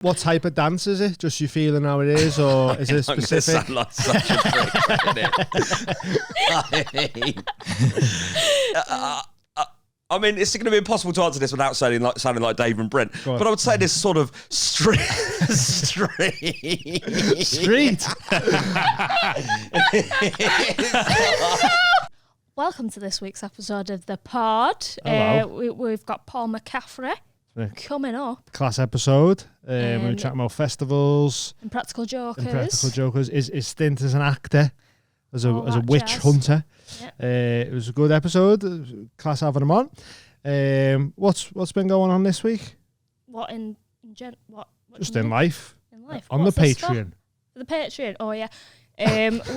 What type of dance is it? Just you feeling how it is, or is it specific? I'm gonna sound like such a prick, I mean, it's going to be impossible to answer this without sounding like Dave and Brent. But I would say this sort of street. Welcome to this week's episode of The Pod. We've got Paul McCaffrey coming up. Class episode. We were chatting about festivals. Impractical Jokers. His stint as an actor, as a witch hunter. Yep. It was a good episode. Class having him on. What's been going on this week? What in Just in life. In life. On the Patreon. The Patreon. Oh yeah.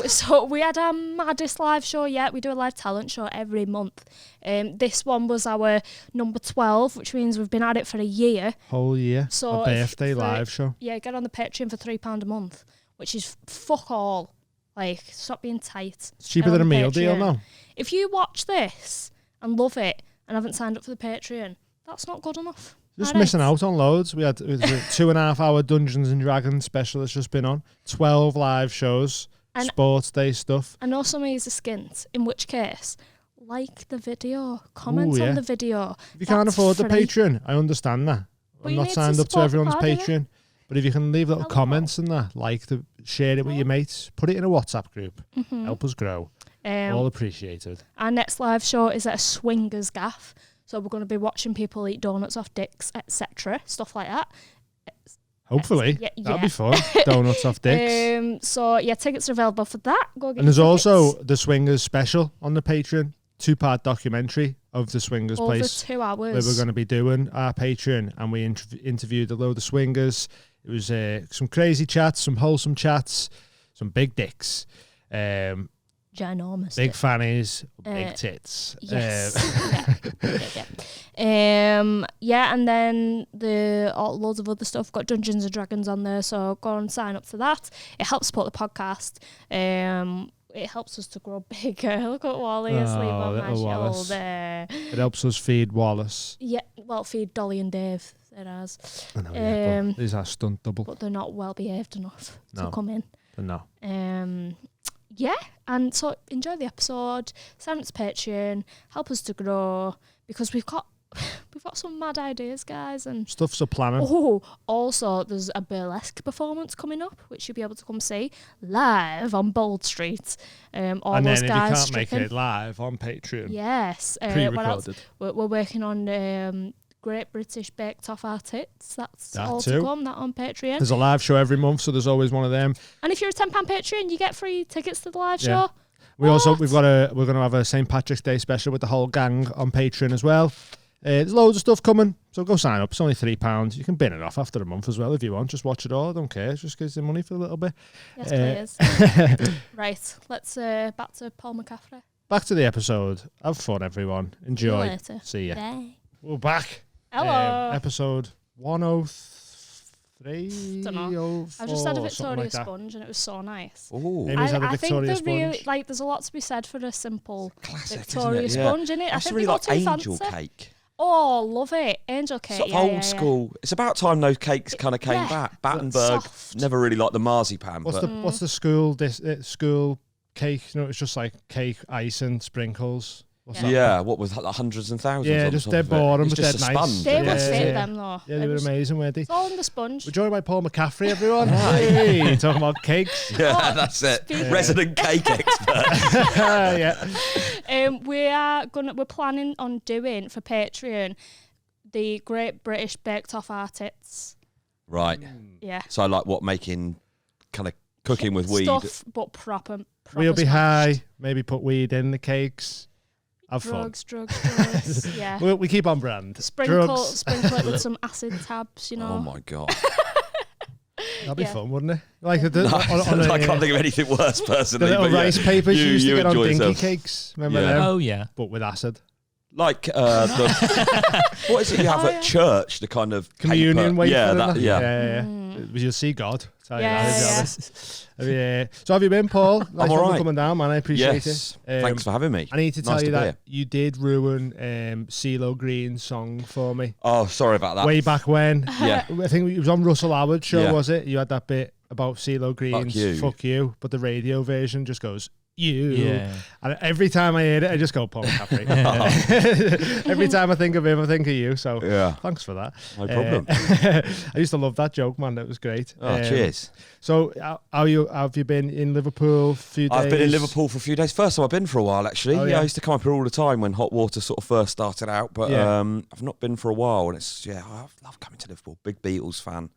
So we had our maddest live show yet. We do a live talent show every month. This one was our number 12, which means we've been at it for a year. Whole year. So a birthday live show. Yeah, get on the Patreon for £3 a month, which is fuck all. Like, stop being tight. It's cheaper than a meal deal now. If you watch this and love it and haven't signed up for the Patreon, that's not good enough. Just missing out on loads. We had a 2.5 hour Dungeons and Dragons special that's just been on. 12 live shows, and sports day stuff. I know some of you are skint, in which case, like the video, comment on the video. If you can't afford the Patreon, I understand that. I'm not signed up to everyone's Patreon. But if you can leave little comments and that, share it with your mates, put it in a WhatsApp group, help us grow. All appreciated. Our next live show is at a swingers gaff, so we're going to be watching people eat donuts off dicks, etc., stuff like that. Hopefully, that'll be fun. Donuts off dicks. So tickets are available for that. Go get. And there's also the swingers special on the Patreon, 2-part documentary of the swingers place. Over 2 hours. Where we're going to be doing our Patreon, and we interviewed a load of swingers. It was some crazy chats, some wholesome chats, some big dicks. Ginormous. Big fannies, big tits. Yes. And then loads of other stuff. Got Dungeons and Dragons on there, so go and sign up to that. It helps support the podcast. It helps us to grow bigger. Look at Wally asleep on my shoulder. It helps us feed Wallace. Yeah, well, feed Dolly and Dave. It has. I know, but these are stunt double. But they're not well behaved enough to come in. They're not. And so enjoy the episode. Sign up to Patreon. Help us to grow, because we've got some mad ideas, guys, and stuff's a planning. Oh, also there's a burlesque performance coming up, which you'll be able to come see live on Bold Street. And then if you can't make it live on Patreon, yes, pre-recorded. We're working on Great British Baked Off Our Tits. That's all too. To come. That on Patreon. There's a live show every month, so there's always one of them. And if you're a £10 Patreon, you get free tickets to the live show. We're going to have a St. Patrick's Day special with the whole gang on Patreon as well. There's loads of stuff coming, so go sign up. It's only £3. You can bin it off after a month as well if you want. Just watch it all. I don't care. It just gives you money for a little bit. Yes, please. Right, let's back to Paul McCaffrey. Back to the episode. Have fun, everyone. Enjoy. See you later. See ya. Bye. We're back. Hello. Episode 103. Don't know. I just had a Victoria sponge and it was so nice. Ooh. I think there's a lot to be said for a simple classic, Victoria sponge, isn't it? I think really like angel cake. Oh, love it. Angel cake. Sort of old school. It's about time those cakes kind of came back. Battenberg, never really liked the marzipan. What's the school cake? It's just like cake, ice and sprinkles. What was that, like hundreds and thousands? Yeah, just dead boring, but dead nice. They were great, them though. Yeah, they were amazing, weren't they? It's all in the sponge. We're joined by Paul McCaffrey, everyone. Hey, talking about cakes. Yeah, that's it. Resident cake expert. We're planning on doing for Patreon the Great British Baked Off Our Tits. Right. Yeah. So like making kind of cooking with weed. Stuff, but proper we'll be smashed. high. Maybe put weed in the cakes. Have drugs, fun. Drugs. Yeah. We keep on brand. Sprinkle it with some acid tabs, you know. Oh my god. That'd be fun, wouldn't it? I can't think of anything worse personally. The little rice papers you used to get on dinky cakes. Remember them? Oh yeah. But with acid. Like what is it you have at church? The kind of communion wafer. Yeah. You'll see God. Tell you that, so have you been, Paul? Nice I'm all right. For coming down, man. I appreciate it. Thanks for having me. I need to tell Nice you to that you did ruin CeeLo Green's song for me. Oh, sorry about that. Way back when. Yeah. I think it was on Russell Howard's show, was it? You had that bit about CeeLo Green's Fuck You, but the radio version just goes, you. Yeah. And every time I hear it, I just go, Paul McCaffrey. Every time I think of him, I think of you. So thanks for that. No problem. I used to love that joke, man. That was great. Oh, cheers. So have you been in Liverpool a few days? I've been in Liverpool for a few days. First time I've been for a while, actually. I used to come up here all the time when Hot Water sort of first started out, but I've not been for a while. And it's, I love coming to Liverpool. Big Beatles fan.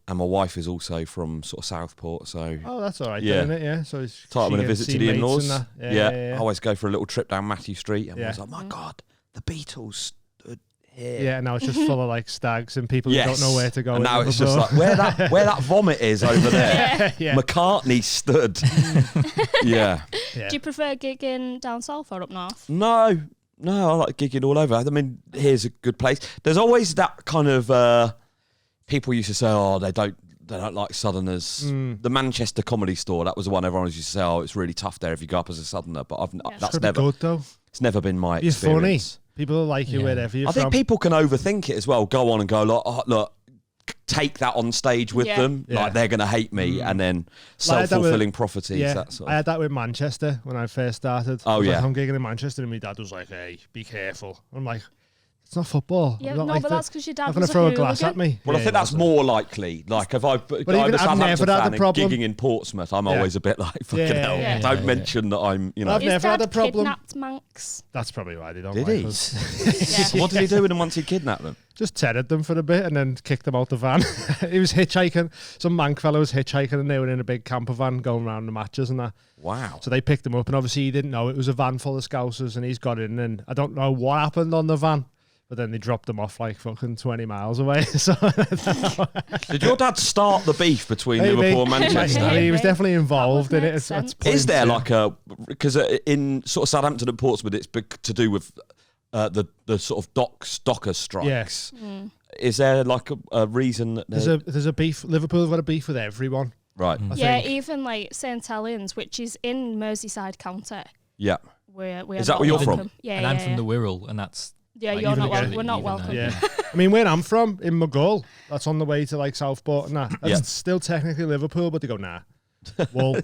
And my wife is also from sort of Southport, so... Oh, that's all right, isn't it? Yeah. So it's time when I visit to the in-laws. I always go for a little trip down Matthew Street and I was like, my God, the Beatles stood here. Yeah, now it's just full of like stags and people who don't know where to go. And now it's just like where that vomit is over there. McCartney stood. Do you prefer gigging down south or up north? No, I like gigging all over. I mean, here's a good place. There's always that kind of people used to say, oh, they don't like Southerners. The Manchester Comedy Store, that was the one everyone used to say, oh, it's really tough there if you go up as a Southerner. But that's never good though. It's never been my You're experience. Funny. People like you wherever you're from. I think people can overthink it as well. Go on and go, look, take that on stage with them. Like they're going to hate me, and then self-fulfilling prophecies. That sort of. I had that with Manchester when I first started. Oh, like, I'm gigging in Manchester, and my dad was like, hey, be careful. I'm like, it's not football. Yeah, not but that's because your dad was going to throw a glass at me. Well, I think that's more likely. Like, if I've got a Southampton fan and gigging in Portsmouth, I'm always a bit like, fucking hell. Don't mention that I'm, I've never had a problem. Kidnapped Manx. That's probably why they don't like us. What did he do with them once he kidnapped them? Just tethered them for a bit and then kicked them out the van. He was hitchhiking. Some Manc fellow was hitchhiking and they were in a big camper van going around the matches and that. Wow. So they picked him up and obviously he didn't know it was a van full of Scousers and he's got in and I don't know what happened on the van. But then they dropped them off like fucking 20 miles away. So did your dad start the beef between Liverpool and Manchester? I mean, he was definitely involved in it. Is there like a... Because in sort of Southampton and Portsmouth, it's to do with the sort of docker strikes. Yes. Is there like a reason that... There's a beef. Liverpool have got a beef with everyone. Right. Even like St Helens, which is in Merseyside County. Yeah. Is that where you're from? Yeah, and I'm from the Wirral, and that's... Yeah, you're not welcome. We're not welcome. Yeah. I mean, where I'm from, in Maghull, that's on the way to like Southport and that. That's still technically Liverpool, but they go, nah. Well,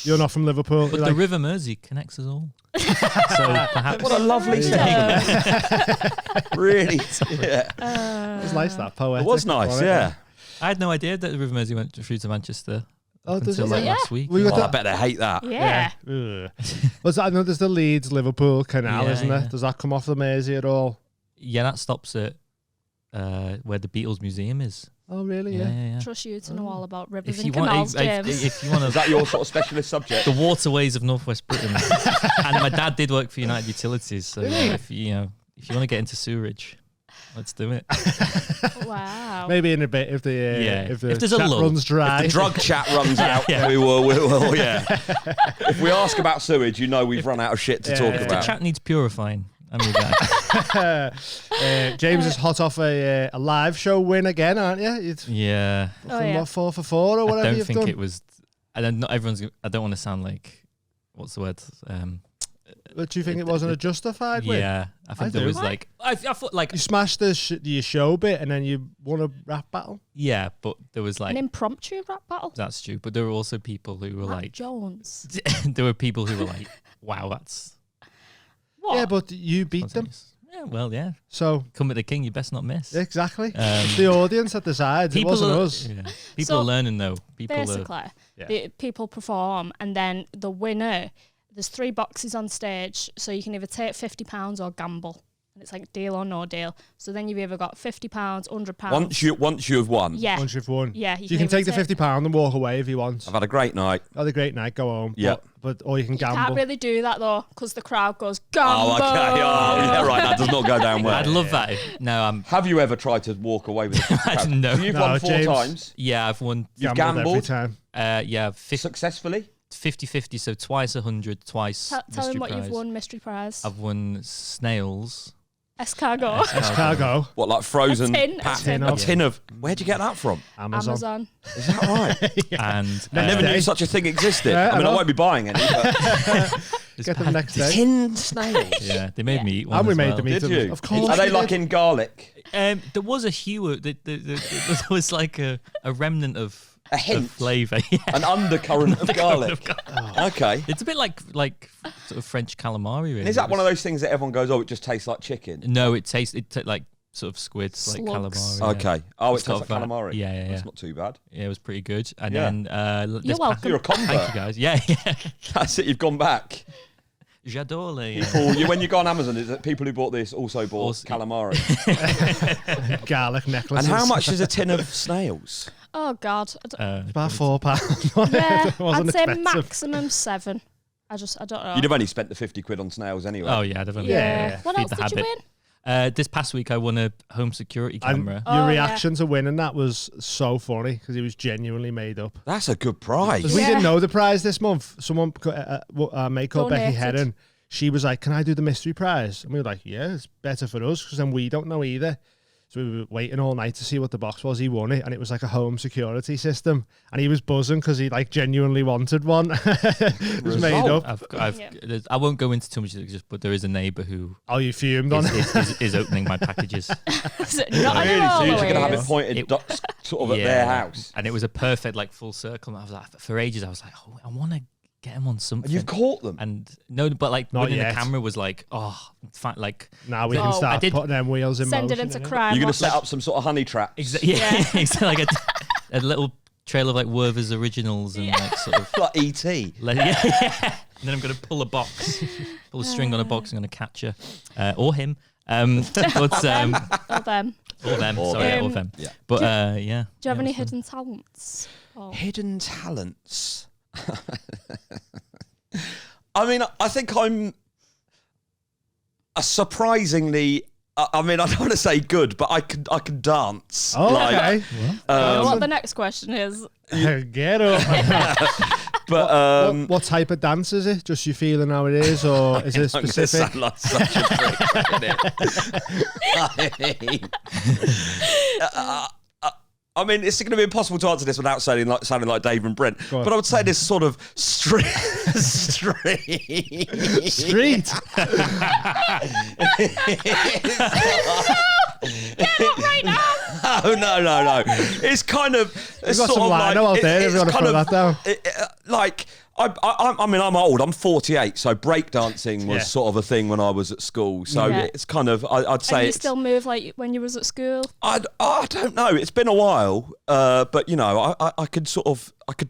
you're not from Liverpool. But the River Mersey connects us all. So perhaps... What a lovely statement. Really? Yeah. It was nice, that poetic. It was nice, yeah. I had no idea that the River Mersey went through to Manchester. Until like last week. I bet they hate that. Yeah. I know there's the Leeds Liverpool Canal, isn't there? Does that come off the Mersey at all? Yeah, that stops at where the Beatles Museum is. Oh, really? Yeah. Trust you to know all about rivers and canals, James. If you want to, is that your sort of specialist subject? The waterways of Northwest Britain. And my dad did work for United Utilities, so if you want to get into sewerage, let's do it. Wow. Maybe in a bit if the there's a chat lull, runs dry. If the drug chat runs out, we will. If we ask about sewage, we've run out of shit to talk about. The chat needs purifying. James is hot off a live show win again, aren't you? Yeah. What, 4 for 4 or whatever you've done? I don't think it was... I don't want to sound like... What's the word? But do you think it wasn't a justified win? Yeah, I think there was like... I thought like... You smashed your show bit and then you won a rap battle? Yeah, but there was like... An impromptu rap battle? That's true, but there were also people who were Matt like... Jones. There were people who were like, wow, that's... What? Yeah, but you beat them. Yeah, well, yeah. So come at the king, you best not miss. Exactly. It's the audience that decides. It wasn't us. Yeah. People are learning though. People perform, and then the winner. There's 3 boxes on stage, so you can either take £50 or gamble. And it's like deal or no deal. So then you've either got £50, £100. Once you have won. Yeah. Once you've won. Yeah. You can take the £50 and walk away if you want. I've had a great night. Had a great night. Go home. Yeah. But or you can gamble. You can't really do that though, because the crowd goes gamble. Oh, okay. Oh, yeah, right. That does not go down well. I'd love that. Have you ever tried to walk away with a No. You've won 4 times. Yeah, I've won. You've gambled every time. Yeah. Successfully. 50-50, so twice 100, twice. Tell him what prize. you've won, mystery prize. I've won snails. Escargot. Escargot. What, like frozen? A tin of. Where'd you get that from? Amazon. Is that right? And I never knew such a thing existed. Yeah, I mean, I I know. won't be buying any. But Get them next day. tin snails. yeah, they made me eat one. And we as made well. them eat Did them. you? Of course. Are they we like did. in garlic? There was a hue. There was like a remnant of A hint. flavour. Yeah. An undercurrent of garlic. Okay. It's a bit like sort of French calamari. Really. And is that one of those things that everyone goes, oh, it just tastes like chicken? No, it tastes like sort of squids, like Slugs. calamari. Yeah. Okay. Oh, it It's got tastes like that. calamari. Yeah. That's not too bad. Yeah, it was pretty good. And Yeah. then You're welcome. You're a convert. Thank you guys. Yeah. That's it. You've gone back. J'adore les. When you go on Amazon, is that people who bought this also bought calamari? Garlic And necklaces. how much is a tin of snails? Oh God. About £4. Yeah, It wasn't I'd say expensive. maximum 7. I don't know. You'd have only spent the 50 quid on snails anyway. Oh yeah, definitely. Yeah. What Feed else the did you habit. win? This past week, I won a home security And camera. your Oh, reaction to winning that was so funny because it was genuinely made up. That's a good prize. Because we Yeah. didn't know the prize this month. Someone, a mate called Becky Donated. Heron, she was like, "Can I do the mystery prize?" And we were like, "Yeah, it's better for us because then we don't know either." So we were waiting all night to see what the box was. He won it, and it was like a home security system. And he was buzzing because he like genuinely wanted one. It was made Result. up. I won't go into too much, but there is a neighbour who Oh, you fumed on it. is opening my packages. Not So at you're all. going to have it Louise. pointed sort of at their house. And it was a perfect like full circle. And I was like, for ages, I was like, oh, I want to get him on something. And you've caught them. And no, but like Not winning yet. the camera was like, like Now we Oh, can I start did- putting them wheels in Send it motion. into innit? crime. You're going to Watch. set up some sort of honey traps. yeah, like a little trail of like Werther's originals and like sort of Like E.T. like, yeah. And then I'm going to pull a string on a box. I'm going to catch her or him. But Or them. or them. Or Sorry, them. or them. Yeah. But yeah. Do you have any it was hidden talents? Oh. Hidden talents. I mean, I think I'm a surprisingly. I mean, I don't want to say good, but I can dance. Oh, Like, okay. You know what the next question is? Get up. but What type of dance is it? Just you feeling how it is, or is it I'm gonna specific? sound like such a prick, isn't it? I mean, it's going to be impossible to answer this without sounding like Dave and Brent. Go on. But I would say this sort of street. Street. Right now. No. It's kind of. We've got some lino out there. If you want to put that down. I mean, I'm old. I'm 48, so breakdancing was Yeah. sort of a thing when I was at school. So Yeah. it's kind of. I'd say And you it's. still move like when you was at school? I don't know. It's been a while, but you know, I could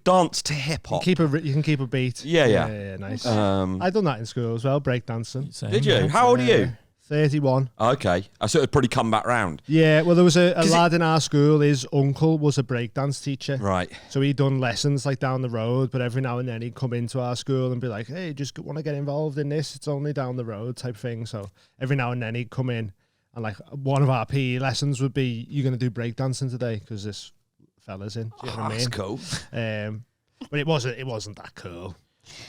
dance to hip hop. You can keep a beat. Yeah. Nice. Um, I done that in school as well, breakdancing. Same, did you? yeah. How old are you? 31. Okay, I sort of probably come back round. Yeah, well, there was a lad in our school. His uncle was a breakdance teacher. Right. So he'd done lessons like down the road, but every now and then he'd come into our school and be like, "Hey, just want to get involved in this? It's only down the road," type thing. So every now and then he'd come in, and like one of our PE lessons would be, "You're going to do breakdancing today because this fella's in." Do you know what I That's mean? cool. But it wasn't that cool.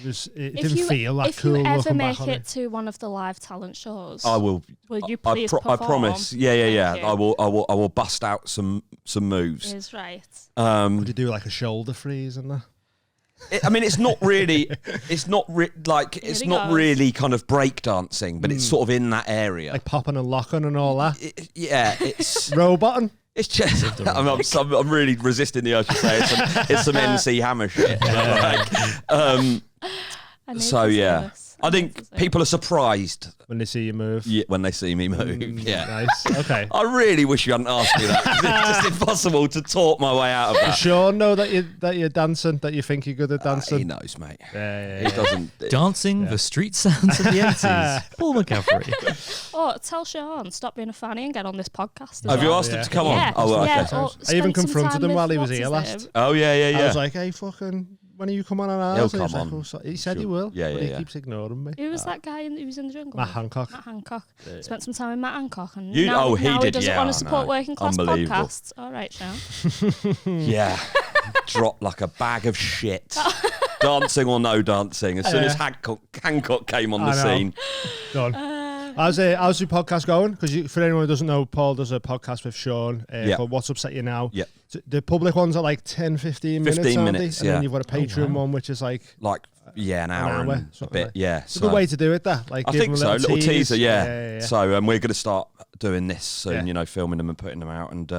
It If didn't you, feel that if cool you ever looking make back on it to one of the live talent shows, I will. will you please perform? I promise. Yeah. Thank you. I will bust out some moves. Is right. Would you do like a shoulder freeze and that? I mean, it's not really. It's not Here it's he not goes. really kind of breakdancing, but it's sort of in that area. Like popping and locking and all that? It's Roboting? it's just. I'm really resisting the urge to say it's some MC Hammer shit. So yeah, I think people are surprised When they see you move. when they see me move. Yeah. Nice. Okay. I really wish you hadn't asked me that. 'Cause it's just impossible to talk my way out of Does that. Sean know that you're dancing, that you think you're good at dancing? He knows, mate. Yeah. He doesn't. Dancing the street sounds of the 80s. Paul McCaffrey. Oh, tell Sean, stop being a fanny and get on this podcast. as Have you well. asked him to come Yeah. on? Oh, well, okay. Yeah, or I even spend some confronted time him with while he was what's here his last. name. Oh yeah. I was like, "Hey, fucking, when are you coming on ours?" He'll And he was come like, on. "Oh, so-" he said he Sure. will. Yeah, but yeah, he yeah. keeps ignoring me. Who was that guy who was in the jungle? Matt Hancock. Matt Hancock. Spent some time with Matt Hancock, and You- now, oh, he now did, doesn't yeah, want I to support know. working class Unbelievable. podcasts. All right, Sean. Yeah. Dropped like a bag of shit. Dancing or no dancing. As soon as Hancock came on the I know. scene. Done. How's your podcast going? Because for anyone who doesn't know, Paul does a podcast with Sean called What's Upset You Now. Yeah. So the public ones are like 10, 15 minutes. 15 aren't minutes, they? And then you've got a Patreon one, which is like an hour and a bit. Like. Yeah. It's a good way to do it, that. Like, I give think them so. A little teaser, yeah. So we're going to start doing this soon, filming them and putting them out. And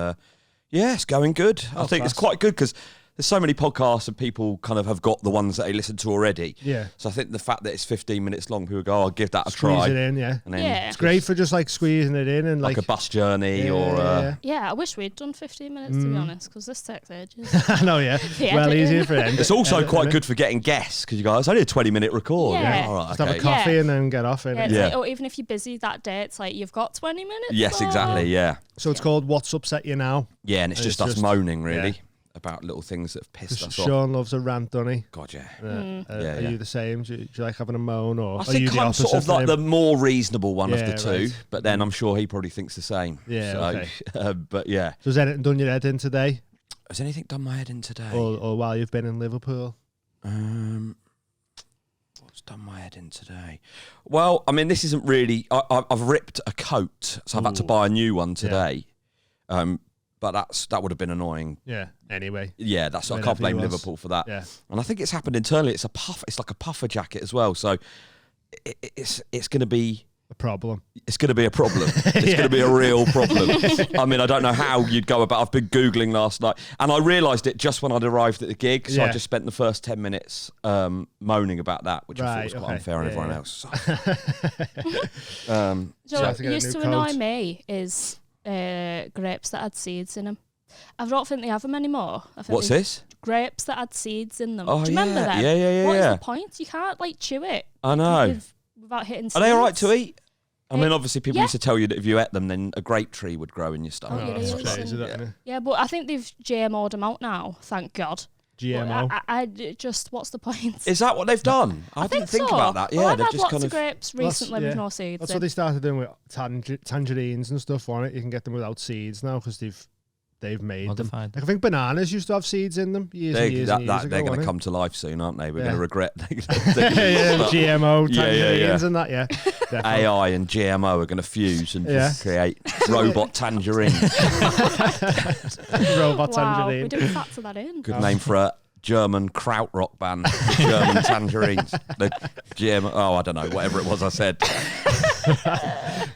it's going good. I think it's quite good because there's so many podcasts and people kind of have got the ones that they listen to already. Yeah. So I think the fact that it's 15 minutes long, people go, I'll give that a try. Squeeze it in, yeah. And then it's great for just like squeezing it in and like a bus journey Yeah, I wish we'd done 15 minutes to be honest, because this takes ages. I know, yeah. Well, easier for them. It's also quite good for getting guests because you go, it's only a 20-minute record. Yeah. All right, just have a coffee and then get off it. Like, or even if you're busy that day, it's like you've got 20 minutes. Yes, exactly, yeah. So it's called What's Upset You Now. Yeah, and it's just us moaning, really. About little things that have pissed us off. Sean loves a rant, doesn't he? God, yeah. Are you the same? Do you like having a moan, or I are you think the I'm opposite? sort of like the more reasonable one of the two, right. but then I'm sure he probably thinks the same. Yeah, so, but yeah. So has anything done your head in today? Has anything done my head in today? Or while you've been in Liverpool? What's done my head in today? Well, I mean, this isn't really... I've ripped a coat, so I've had to buy a new one today. But that would have been annoying. Yeah. Anyway. Yeah, that's. I can't blame Liverpool for that. Yeah. And I think it's happened internally. It's like a puffer jacket as well. So it's going to be a problem. It's going to be a problem. It's going to be a real problem. I mean, I don't know how you'd go about. I've been Googling last night, and I realised it just when I'd arrived at the gig. So I just spent the first 10 minutes moaning about that, which I thought was quite unfair on everyone else. So what used to annoy me is grapes that had seeds in them. I don't think they have them anymore. What's this? Grapes that had seeds in them. Oh, do you remember them? Yeah. What is the point? You can't like chew it. I know. Without hitting seeds. Are they all right to eat? I mean, obviously, people used to tell you that if you ate them, then a grape tree would grow in your stomach. That's crazy, isn't it? Yeah, but I think they've GMO'd them out now, thank God. GMO? I just, what's the point? Is that what they've done? I didn't think about that. Yeah, I've they've had just lots kind of grapes recently with no seeds. That's what they started doing with tangerines and stuff on it. You can get them without seeds now because they've made modified them. Like, I think bananas used to have seeds in them years and years ago. They're going to come to life soon, aren't they? We're going to regret. GMO tangerines and that, AI and GMO are going to fuse and just create robot tangerines. Robot tangerine. We didn't factor that in. Good name for a German krautrock band. German tangerines. The GMO. Oh, I don't know. Whatever it was I said.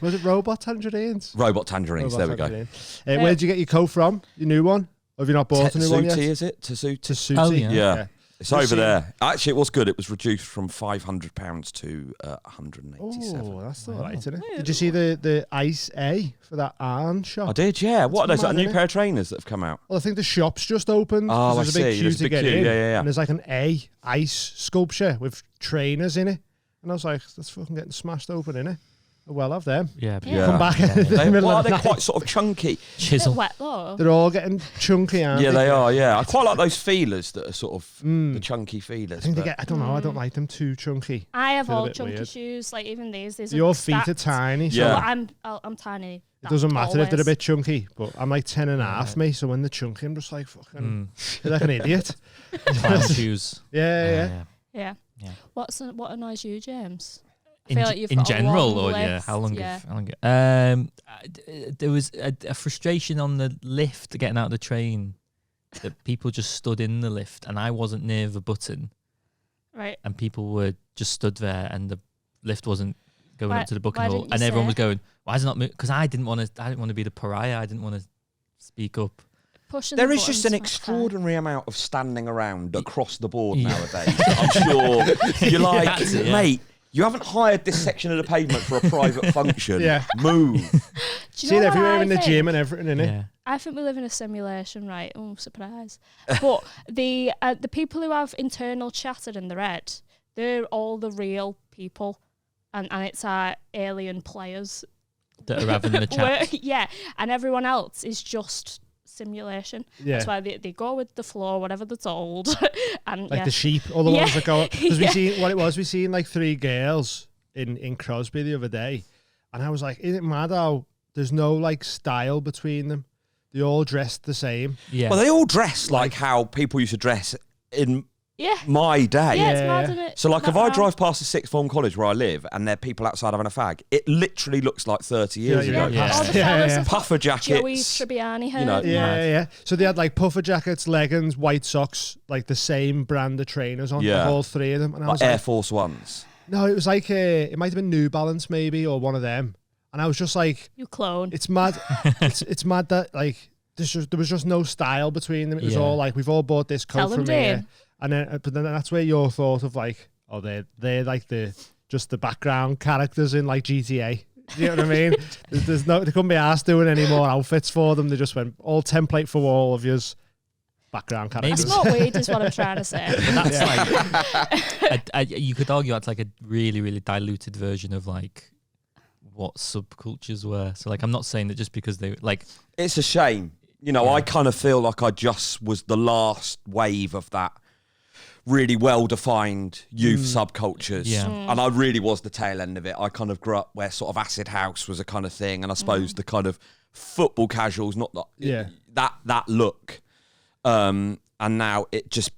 Was it robot tangerines? Robot tangerines. There we go. Where did you get your coat from? Your new one? Or have you not bought a new one yet? Is it? Tasuti. Oh, yeah. It's over there. Actually, it was good. It was reduced from £500 to 187. Oh, that's all right, isn't it? Did you see the Ice A for that Arn shop? I did, yeah. What are those? A new pair of trainers that have come out? Well, I think the shop's just opened. Oh, there's a big queue to get in. Yeah. And there's like an A ice sculpture with trainers in it. And I was like, that's fucking getting smashed open, innit? Well, have them. Yeah. Come back in the middle of the they're night. quite sort of chunky. Chisel. Wet though. They're all getting chunky, aren't they? Yeah, they are, yeah. I quite like those feelers that are sort of the chunky feelers. I think they get, I don't know, I don't like them too chunky. I have all chunky shoes, like even these. Your feet are tiny. So yeah. I'm tiny. It doesn't matter if they're a bit chunky, but I'm like 10 and a half, me. So when they're chunky, I'm just like, fucking, you're like an idiot. Clown shoes. Yeah. What annoys you, James? I feel like you've in got general, a long or list. how long? There was a frustration on the lift getting out of the train that people just stood in the lift, and I wasn't near the button. Right. And people were just stood there, and the lift wasn't going up to the booking hall, and say? everyone was going, "Why is it not moving?" Because I didn't want to be the pariah. I didn't want to speak up. There is just an extraordinary amount of standing around across the board nowadays. I'm sure you're like, mate. You haven't hired this section of the pavement for a private function. Move. See it everywhere in the gym and everything, innit? Yeah. I think we live in a simulation, right? Oh, surprise. But the people who have internal chatter in their head, they're all the real people. And it's our alien players. That are having the chat. Yeah. And everyone else is just simulation. That's why they go with the flow, whatever they're told. And like the sheep, all the ones that go. Because we seen what it was. We seen like 3 girls in Crosby the other day, and I was like, "Isn't it mad how there's no like style between them? They all dressed the same." Yeah. Well, they all dress like how people used to dress in Yeah. my day. Yeah, it's mad, isn't it? So, like, if Mad I round. drive past the sixth form college where I live and there are people outside having a fag, it literally looks like 30 years Yeah, ago. Yeah. All the Yeah, fellas yeah. have got Puffer jackets. Joey Tribbiani hair. you know, Yeah. So they had like puffer jackets, leggings, white socks, like the same brand of trainers on. Yeah. Like, all three of them. And I like was Air like, Force Ones. no, it was like it might have been New Balance maybe or one of them. And I was just like, You clone. it's mad. it's mad that like there was just no style between them. It was Yeah. all like we've all bought this Tell coat them, from here, Dane. and then but then that's where your thought of like, oh, they're like just the background characters in like GTA. Do you know what I mean? There's no, they couldn't be asked doing any more outfits for them. They just went all template for all of yours. Background I characters. smoke weed is what I'm trying to say. But that's like, you could argue that's like a really, really diluted version of like what subcultures were. So like, I'm not saying that just because they like. It's a shame. You know, I kind of feel like I just was the last wave of that really well-defined youth subcultures. Yeah. And I really was the tail end of it. I kind of grew up where sort of acid house was a kind of thing. And I suppose the kind of football casuals, not that look. And now it just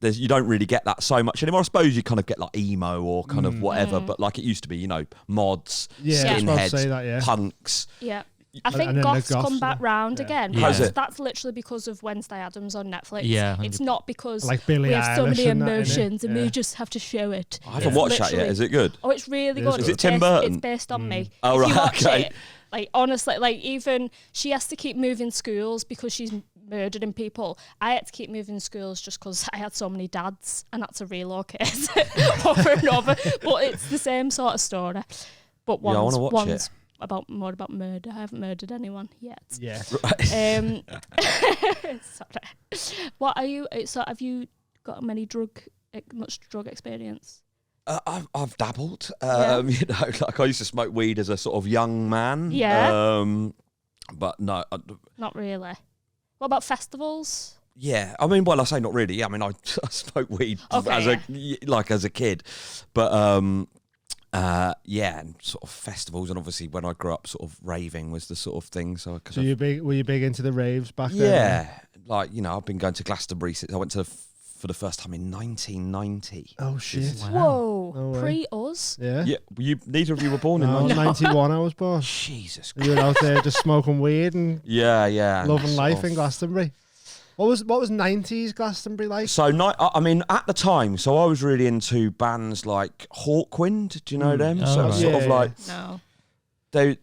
you don't really get that so much anymore. I suppose you kind of get like emo or kind of whatever, but like it used to be, you know, mods, Yeah, I was about to skinheads, say that, yeah. punks. Yeah. I think and then the goths goths, come back round again. Yeah. How's it? That's literally because of Wednesday Addams on Netflix. Yeah, It's 100%. not because Like Billie we have so Eilish many and that, innit? emotions and Yeah. we just have to show it. I haven't It's watched that yet. literally- Is it good? Oh, it's really It is good. good. Is It's it Tim based- Burton? It's based on me. Oh, If you right, watch okay. it, like honestly, like even she has to keep moving schools because she's murdering people. I had to keep moving schools just because I had so many dads and had to relocate over and over. But it's the same sort of story. But Yeah, I one's, wanna watch one's it. more about murder. I haven't murdered anyone yet. Yeah. Sorry. What are you? So have you got much drug experience? I've dabbled. Yeah. You know, like I used to smoke weed as a sort of young man. Yeah. But no. Not really. What about festivals? Yeah, I mean, well, I say not really. Yeah, I mean, I smoked weed Okay, as a kid, but yeah, and sort of festivals, and obviously when I grew up, sort of raving was the sort of thing. So, So were you big into the raves back then? yeah, like you know, I've been going to Glastonbury since I went to for the first time in 1990. Oh shit. Whoa, No way. pre us. Yeah. Yeah, neither of you were born in No, I was 90. 91. I was born. Jesus You were out there just smoking weed and Yeah, yeah. and loving sort life of- in Glastonbury. What was 90s Glastonbury like? So, I mean, at the time, so I was really into bands like Hawkwind. Do you know them? Oh, So right. sort of Yeah. like No.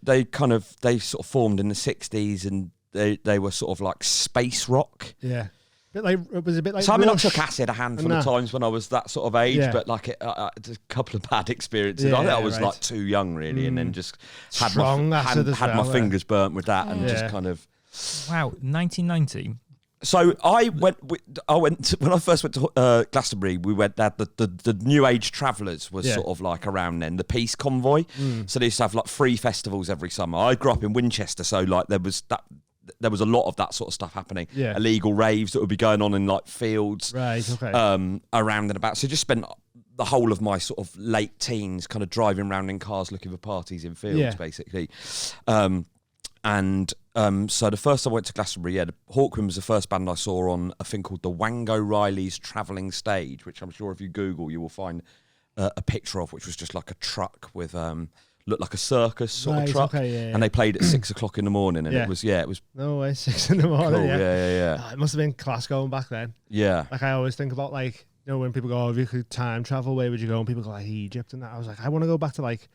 they sort of formed in the 60s, and they were sort of like space rock. Yeah. Bit like it was a bit like. So I mean, I Rush. took acid a handful Nah. of times when I was that sort of age, Yeah. but like it's a couple of bad experiences. Yeah, I think I was right. like too young, really, and then just had Strong my, acid as had well, my fingers burnt with that, and Yeah. just kind of. Wow, 1990. So I went when I first went to Glastonbury. We went that the New Age Travellers was Yeah. sort of like around then, the Peace Convoy. So they used to have like free festivals every summer. I grew up in Winchester, so like there was a lot of that sort of stuff happening. Yeah. Illegal raves that would be going on in like fields. Right. Okay. Around and about. So just spent the whole of my sort of late teens kind of driving around in cars looking for parties in fields, Yeah. basically. So the first time I went to Glastonbury, the Hawkwind was the first band I saw on a thing called the Wango Riley's Travelling Stage, which I'm sure if you Google you will find a picture of, which was just like a truck with looked like a circus sort Right, of truck, okay, yeah. and they played at 6 o'clock in the morning, and Yeah. it was no way. 6 in the morning. cool, Yeah. yeah. Oh, it must have been class going back then. Yeah. Like I always think about like, you know, when people go, oh, if you could time travel, where would you go? And people go like Egypt and that. I was like, I want to go back to like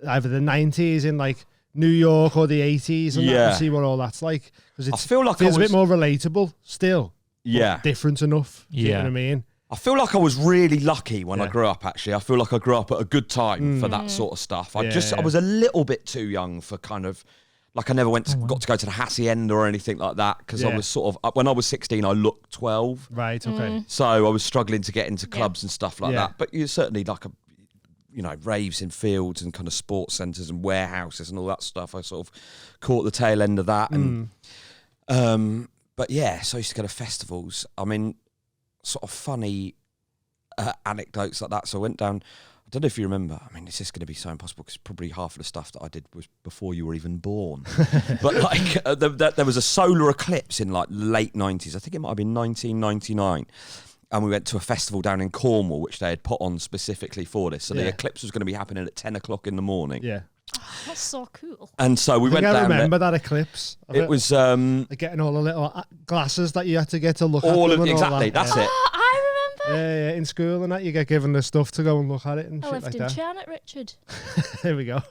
either the 90s in like New York or the 80s and that, Yeah. and see what all that's like. Because I feel like feels I a was, bit more relatable still. but yeah. different enough. Do you know Yeah. what I mean? I feel like I was really lucky when I Yeah. grew up, actually. I feel like I grew up at a good time for that sort of stuff. I Yeah. was a little bit too young for kind of, like I never got to go to the Hacienda or anything like that, because I Yeah. was sort of, when I was 16, I looked 12. Right, okay. So I was struggling to get into clubs and stuff like Yeah. that. But you're certainly like raves in fields and kind of sports centres and warehouses and all that stuff. I sort of caught the tail end of that. And, but yeah, so I used to go to festivals. I mean, sort of funny anecdotes like that. So I went down, I don't know if you remember, I mean, this is going to be so impossible because probably half of the stuff that I did was before you were even born. But like, there was a solar eclipse in like late 90s. I think it might have been 1999. and we went to a festival down in Cornwall, which they had put on specifically for this. So the Yeah. eclipse was going to be happening at 10 o'clock in the morning. Yeah. That's so cool. And so we I think went I down remember there. that eclipse. It was Like getting all the little glasses that you had to get to look at all them of and all exactly. that. That's yeah. it. Oh, I remember. Yeah, in school and that you get given the stuff to go and look at it and I shit lived like in that. Charnock, Richard. There we go.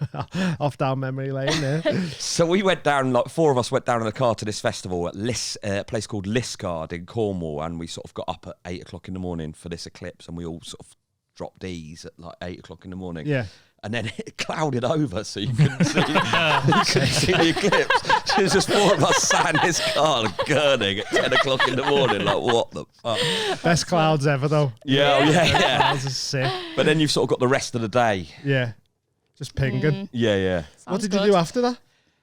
Off down memory lane there. So we went down, like 4 of us went down in a car to this festival at a place called Liscard in Cornwall, and we sort of got up at 8 o'clock in the morning for this eclipse, and we all sort of dropped D's at like 8 o'clock in the morning. Yeah. And then it clouded over, so you couldn't see, the eclipse. So it was just 4 of us sat in this car gurning at 10 o'clock in the morning, like, what the fuck? Best clouds ever though. Yeah. Clouds is sick. But then you've sort of got the rest of the day. Yeah. Just pinging. Yeah. Sounds What did good. you do after that?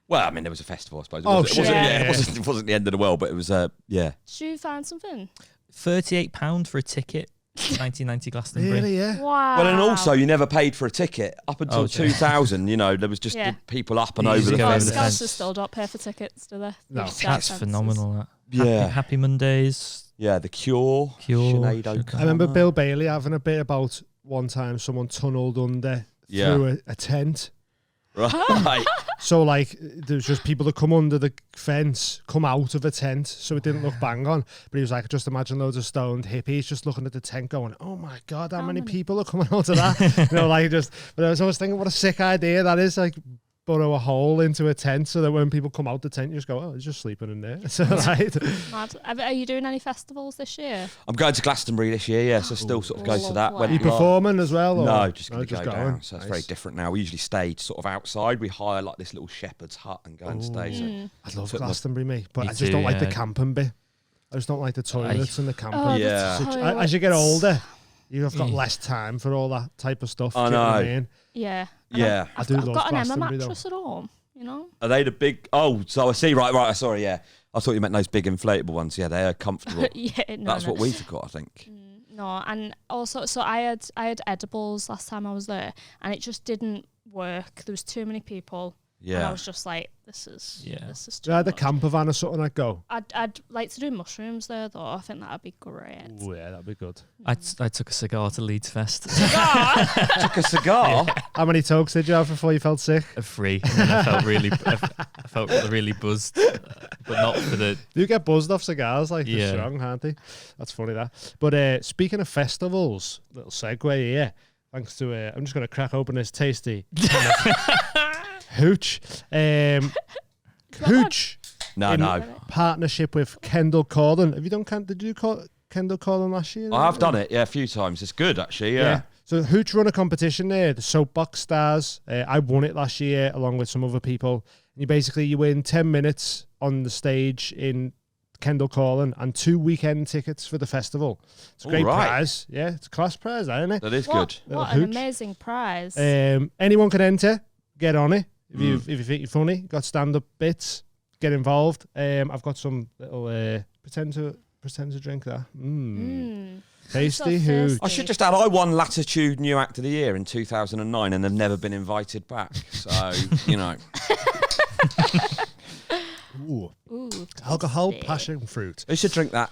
Well, I mean, there was a festival, I suppose. Oh, It shit. wasn't, Yeah. it wasn't the end of the world, but it was, yeah. Did you find something? £38 for a ticket. 1990 Glastonbury. Really, yeah. Wow. Well, and also you never paid for a ticket up until Oh, okay. 2000. You know, there was just Yeah. the people up and Easy over the going Oh, over fence. the fence. Scousers still don't pay for tickets, do they? No. They just That's get phenomenal. That. Yeah. Happy Mondays. Yeah, the Cure, Cure, Sinead Sugar. O'Connor. I remember Bill Bailey having a bit about one time someone tunnelled under through a tent. Right. So like there's just people that come under the fence, come out of a tent, so it didn't look bang on. But he was like, just imagine loads of stoned hippies just looking at the tent, going, "Oh my god, how many people are coming out of that?" You know, like just. But I was always thinking, what a sick idea that is. Like burrow a hole into a tent so that when people come out the tent, you just go, "Oh, he's just sleeping in there." So right. Mad. Are you doing any festivals this year? I'm going to Glastonbury this year, yeah, so still sort of goes to that. Lovely. Are you performing as well? Or? No, just going to just go going. down. So it's very different now. We usually stage sort of outside. We hire like this little shepherd's hut and go and stay. So I love took my- Glastonbury, mate, but Me I just too, don't like the yeah. camping bit. I just don't like the toilets and the camping. Oh, Yeah. the As you get toilets. older, you've got less time for all that type of stuff. I do you know what I know. mean? Yeah. Yeah. I do I've love got an Emma Glastonbury though. mattress at home, you know? Are they the big? Oh, so I see. Right. Sorry, yeah. I thought you meant those big inflatable ones. Yeah, they are comfortable. Yeah, no, That's no. what we've got, I think. No, and also, so I had edibles last time I was there, and it just didn't work. There was too many people, and I Yeah. was just like, this is too I had a much. camper van or something. I'd go. I'd like to do mushrooms there, though. I think that'd be great. Oh yeah, that'd be good. I took a cigar to Leeds Fest. Took a cigar. How many tokes did you have before you felt sick? Free. And then I felt really buzzed, but not for the. You get buzzed off cigars, like they're Yeah. strong, aren't they? That's funny that. But speaking of festivals, little segue here. Thanks to I'm just gonna crack open this tasty hooch. Hooch. No, in no. partnership with Kendall Corlin. Have you done? Did you call Kendall Corlin last year? I have done it, yeah, a few times. It's good, actually, yeah. So Hooch run a competition there, the Soapbox Stars. I won it last year along with some other people. And you win 10 minutes on the stage in Kendall Corlin and 2 weekend tickets for the festival. It's a great Alright. prize. Yeah, it's a class prize, isn't it? That is good. What Little an hooch. amazing prize. Anyone can enter. Get on it. If you think you're funny, got stand-up bits, get involved. I've got some little pretend to drink that. Tasty So hooch. thirsty. I should just add, I won Latitude New Act of the Year in 2009 and have never been invited back. So, you know. Ooh. Ooh, Alcohol, tasty. passion fruit. We should drink that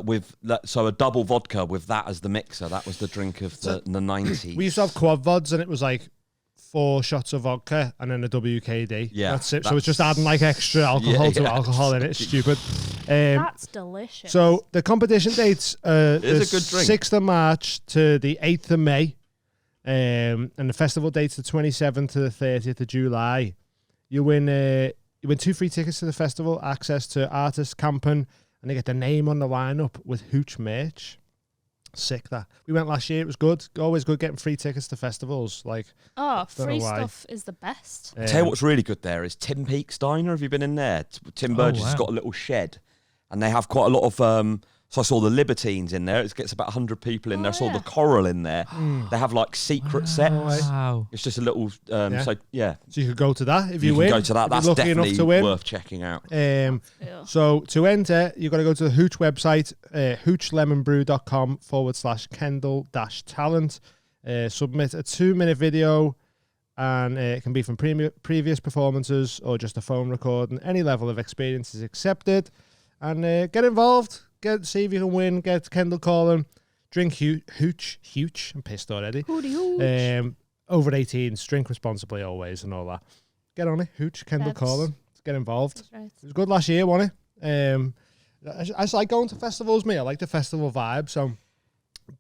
with, so a double vodka with that as the mixer. That was the drink of the 90s. We used to have quad vods and it was like 4 shots of vodka and then a WKD. Yeah, That's it. So it's just adding like extra alcohol to alcohol in it. It's stupid. That's delicious. So the competition dates is the a good drink. 6th of March to the 8th of May. And the festival dates the 27th to the 30th of July. You win 2 free tickets to the festival, access to artist camping, and they get their name on the lineup with Hooch merch. Sick that. We went last year, it was good. Always good getting free tickets to festivals. Like oh, don't free know why. stuff is the best. Tell you what's really good there is Tim Peake's Diner. Have you been in there? Tim Burgess has wow. got a little shed and they have quite a lot of so I saw the Libertines in there. It gets about 100 people in there. I saw yeah. the Coral in there. They have like secret sets. Wow. It's just a little Yeah. so yeah. So you could go to that if you You win. can go to that. If you're That's lucky enough definitely to win. worth checking out. Yeah. So to enter, you've got to go to the Hooch website, hoochlemonbrew.com/Kendall-talent. Submit a 2-minute video, and it can be from previous performances or just a phone recording. Any level of experience is accepted. And get involved. see if you can win. Get Kendall Corlin. Drink hooch. I'm pissed already. Over 18s, drink responsibly always and all that. Get on it, hooch, Kendall Corlin. Get involved. Right. It was good last year, wasn't it? I just like going to festivals, me. I like the festival vibe, so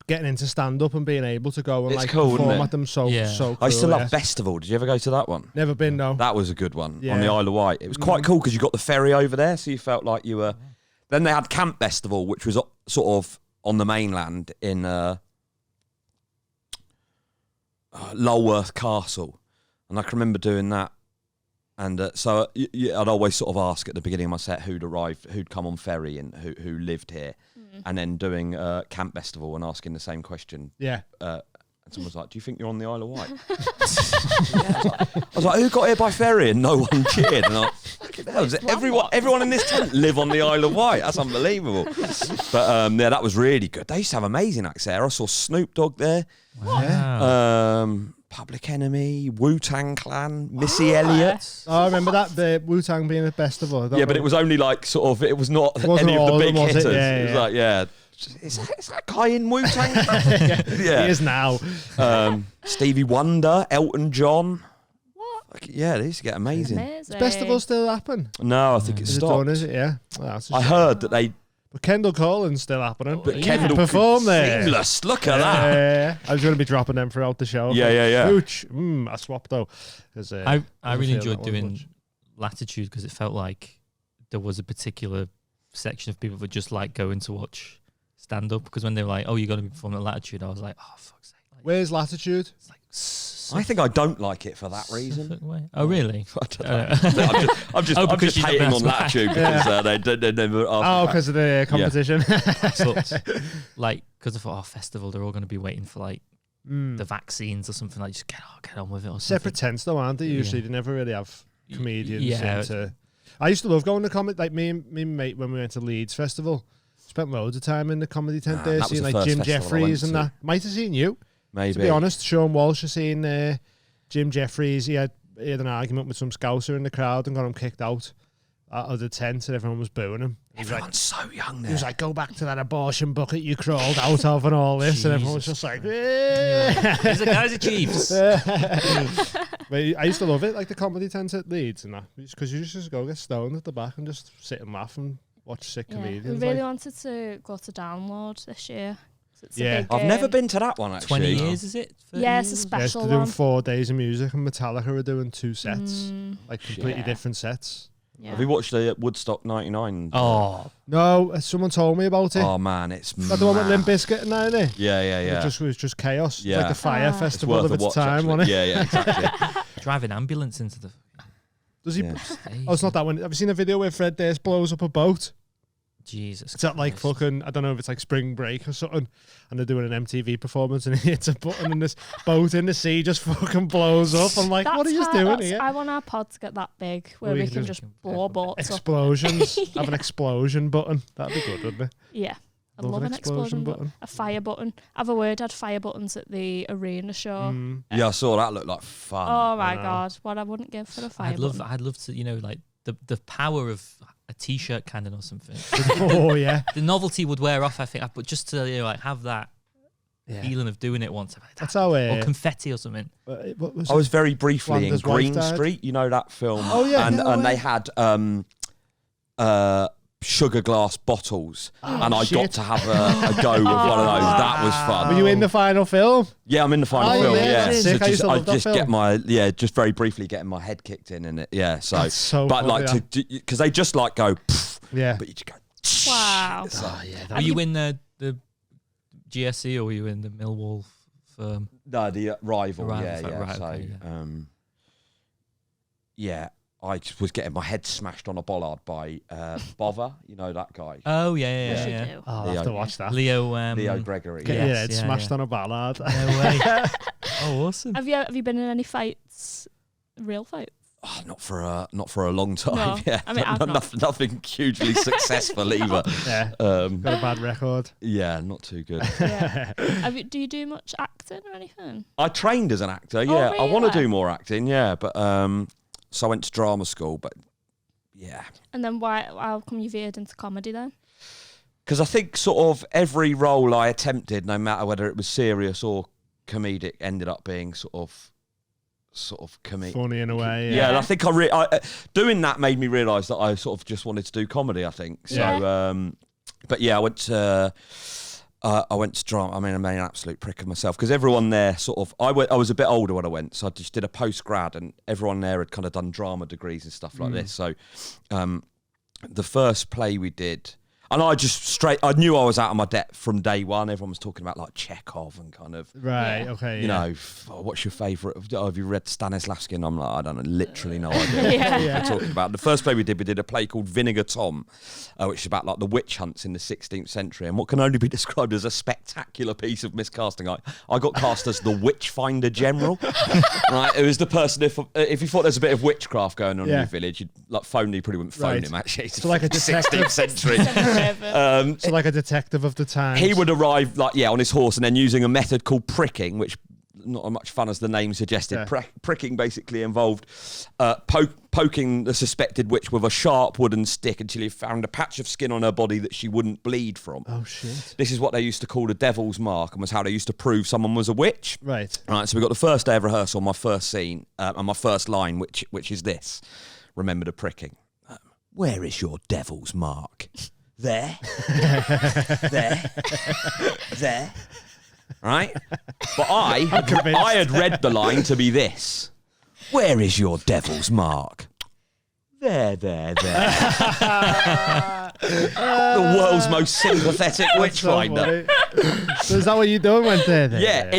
getting into stand-up and being able to go and it's cool, perform at them so cool. I used to love Festival. Did you ever go to that one? Never been, no. That was a good one on the Isle of Wight. It was quite cool because you got the ferry over there, so you felt like you were... Then they had Camp Festival, which was sort of on the mainland in Lulworth Castle, and I can remember doing that. And so I'd always sort of ask at the beginning of my set who'd arrived, who'd come on ferry, and who lived here, and then doing Camp Festival and asking the same question. Yeah. And someone was like, "Do you think you're on the Isle of Wight?" I was like, "Who got here by ferry?" And no one cheered. And I was like, everyone in this tent live on the Isle of Wight. That's unbelievable. But yeah, that was really good. They used to have amazing acts there. I saw Snoop Dogg there. Wow. Public Enemy, Wu-Tang Clan, Missy Elliott. Oh, I remember that, the Wu-Tang being the best of all. But it was only like sort of, it was not any of the big hitters. It was like, is that guy in Wu-Tang Clan? He is now. Stevie Wonder, Elton John. What? Yeah, they used to get amazing. Does festival still happen? No, I think it's stopped. Done, is it? Yeah. Oh, I heard that they... But Kendall Colin's still happening. But Kendall perform there. Seamless. Look at that. I was going to be dropping them throughout the show. Yeah. Hooch. I swapped though. I really enjoyed doing Latitude because it felt like there was a particular section of people that just like going to watch stand up. Because when they were like, "Oh, you're going to be performing at Latitude," I was like, "Oh, fuck's sake!" Like, where's Latitude? It's like. I think I don't like it for that reason. Oh, really? I don't know. I'm just hating on Latitude because they never. Because of the competition. Like, because I thought, festival, they're all going to be waiting for like the vaccines or something. Like, just get on with it. Or separate tents though, aren't they? Usually, they never really have comedians. Yeah. I used to love going to comedy. Like me and my mate when we went to Leeds Festival, spent loads of time in the comedy tent there, seeing like Jim Jeffries and that. Might have seen you. Maybe. To be honest, Sean Walsh has seen Jim Jeffries. He had an argument with some Scouser in the crowd and got him kicked out of the tent, and everyone was booing him. Everyone's so young there. He was like, "Go back to that abortion bucket you crawled out of," and all this, and everyone was just like, "These are guys at Chiefs." But I used to love it, like the comedy tent at Leeds and that, because you just go get stoned at the back and just sit and laugh and watch sick comedians. We really wanted to go to Download this year. I've never been to that one, actually. 20 years, is it? Yeah, it's a special they're one. doing 4 days of music, and Metallica are doing 2 sets. Like, completely different sets. Yeah. Have you watched the Woodstock 99? Oh. No, someone told me about it. Oh, man, it's mad. The one with Limp Bizkit and that, innit? Yeah. It was just chaos. Yeah. It's like the Fire Festival of its time, wasn't it? Yeah, exactly. Driving ambulance into the... Does he... Oh, it's not that one. Have you seen a video where Fred Durst blows up a boat? Jesus. It's at like fucking, I don't know if it's like spring break or something, and they're doing an MTV performance and he hits a button and this boat in the sea just fucking blows up. I'm like, what are you doing here? I want our pod to get that big where we can just blow boats explosions. Have an explosion button. That'd be good, wouldn't it? Yeah. I'd love an explosion button. A fire button. I've had fire buttons at the arena show. Yeah, I saw that. Looked like fun. Oh my God. What I wouldn't give for a fire button. I'd love to, like the power of a t-shirt cannon or something. Oh yeah. The novelty would wear off, I think, but just to like have that feeling of doing it once. That's how or confetti or something. I was very briefly in Green Street. You know that film? Oh yeah. And they had sugar glass bottles, and I got to have a go with one of those. That was fun. Were you in the final film? Yeah, I'm in the final film. Yeah, sick. I just get my just very briefly getting my head kicked in it. Yeah, so but like because they just like go. Yeah, but you just go. Wow. Were you in the GSE or were you in the Millwall firm? No, the rival. Yeah. Right, So, okay, I just was getting my head smashed on a bollard by Bother. You know that guy. Oh yeah. Oh, I'll have to watch that. Leo Gregory. Get your head smashed on a ballad. No way. Oh, awesome. Have you been in any fights? Real fights? Oh, not for a long time. No, Yeah, I mean, nothing hugely successful either. Yeah, got a bad record. Yeah, not too good. Yeah. Do you do much acting or anything? I trained as an actor. Yeah, really? I want to do more acting. Yeah, but so I went to drama school. But yeah. And then how come you veered into comedy then? Because I think sort of every role I attempted, no matter whether it was serious or comedic, ended up being sort of comedic. Funny in a way. Yeah, and I think doing that made me realise that I sort of just wanted to do comedy, I think. So, but yeah, I went to drama. I mean, I made an absolute prick of myself because everyone there I was a bit older when I went, so I just did a post-grad and everyone there had kind of done drama degrees and stuff like this. So the first play we did, and I knew I was out of my depth from day one. Everyone was talking about like Chekhov and kind of, okay, you know, what's your favourite? Have you read Stanislavski? And I'm like, I don't know, literally no idea what you're talking about. The first play we did a play called Vinegar Tom, which is about like the witch hunts in the 16th century, and what can only be described as a spectacular piece of miscasting. I got cast as the Witchfinder General, right? It was the person, if you thought there's a bit of witchcraft going on in your village, you'd like phone, you probably wouldn't phone him actually. So like a 16th century. So like a detective of the time. He would arrive on his horse and then using a method called pricking, which not as much fun as the name suggested. Pricking basically involved poking the suspected witch with a sharp wooden stick until he found a patch of skin on her body that she wouldn't bleed from. Oh shit. This is what they used to call the devil's mark and was how they used to prove someone was a witch. Right. So we got the first day of rehearsal, my first scene, and my first line, which is this. Remember the pricking. Where is your devil's mark? There. There. Right? But I had read the line to be this. Where is your devil's mark? There. The world's most sympathetic witchfinder. So is that what you doing went there? Yeah,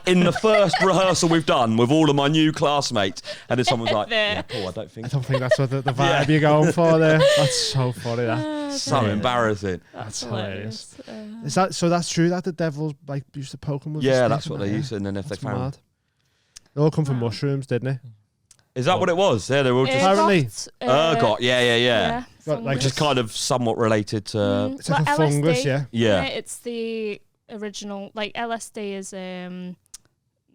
in the first rehearsal we've done with all of my new classmates, and then someone's like, "Yeah, Paul, I don't think that's what the vibe you're going for there." That's so funny. So embarrassing. That's hilarious. Is that so? That's true that the devil used to poke them with. Yeah, that's what they used, and then if that's they found, it all come from mushrooms, didn't it? Is that what it was? Yeah, they were all just apparently. Ergot. Yeah. Got just kind of somewhat related to. It's like a fungus, yeah. It's the original. Like LSD is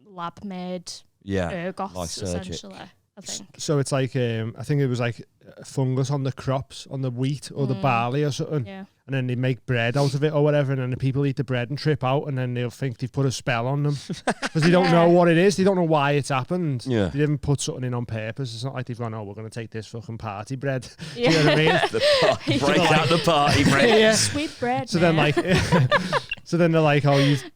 lab made. Yeah. Ergots essentially. I think. So it's like I think it was like a fungus on the crops, on the wheat or the barley or something. Yeah. And then they make bread out of it or whatever, and then the people eat the bread and trip out, and then they'll think they've put a spell on them because they don't know what it is. They don't know why it's happened. Yeah. They didn't put something in on purpose. It's not like they've gone, we're going to take this fucking party bread. Yeah. You know what I mean? Break out the party bread. Yeah. Sweet bread. So then they're like,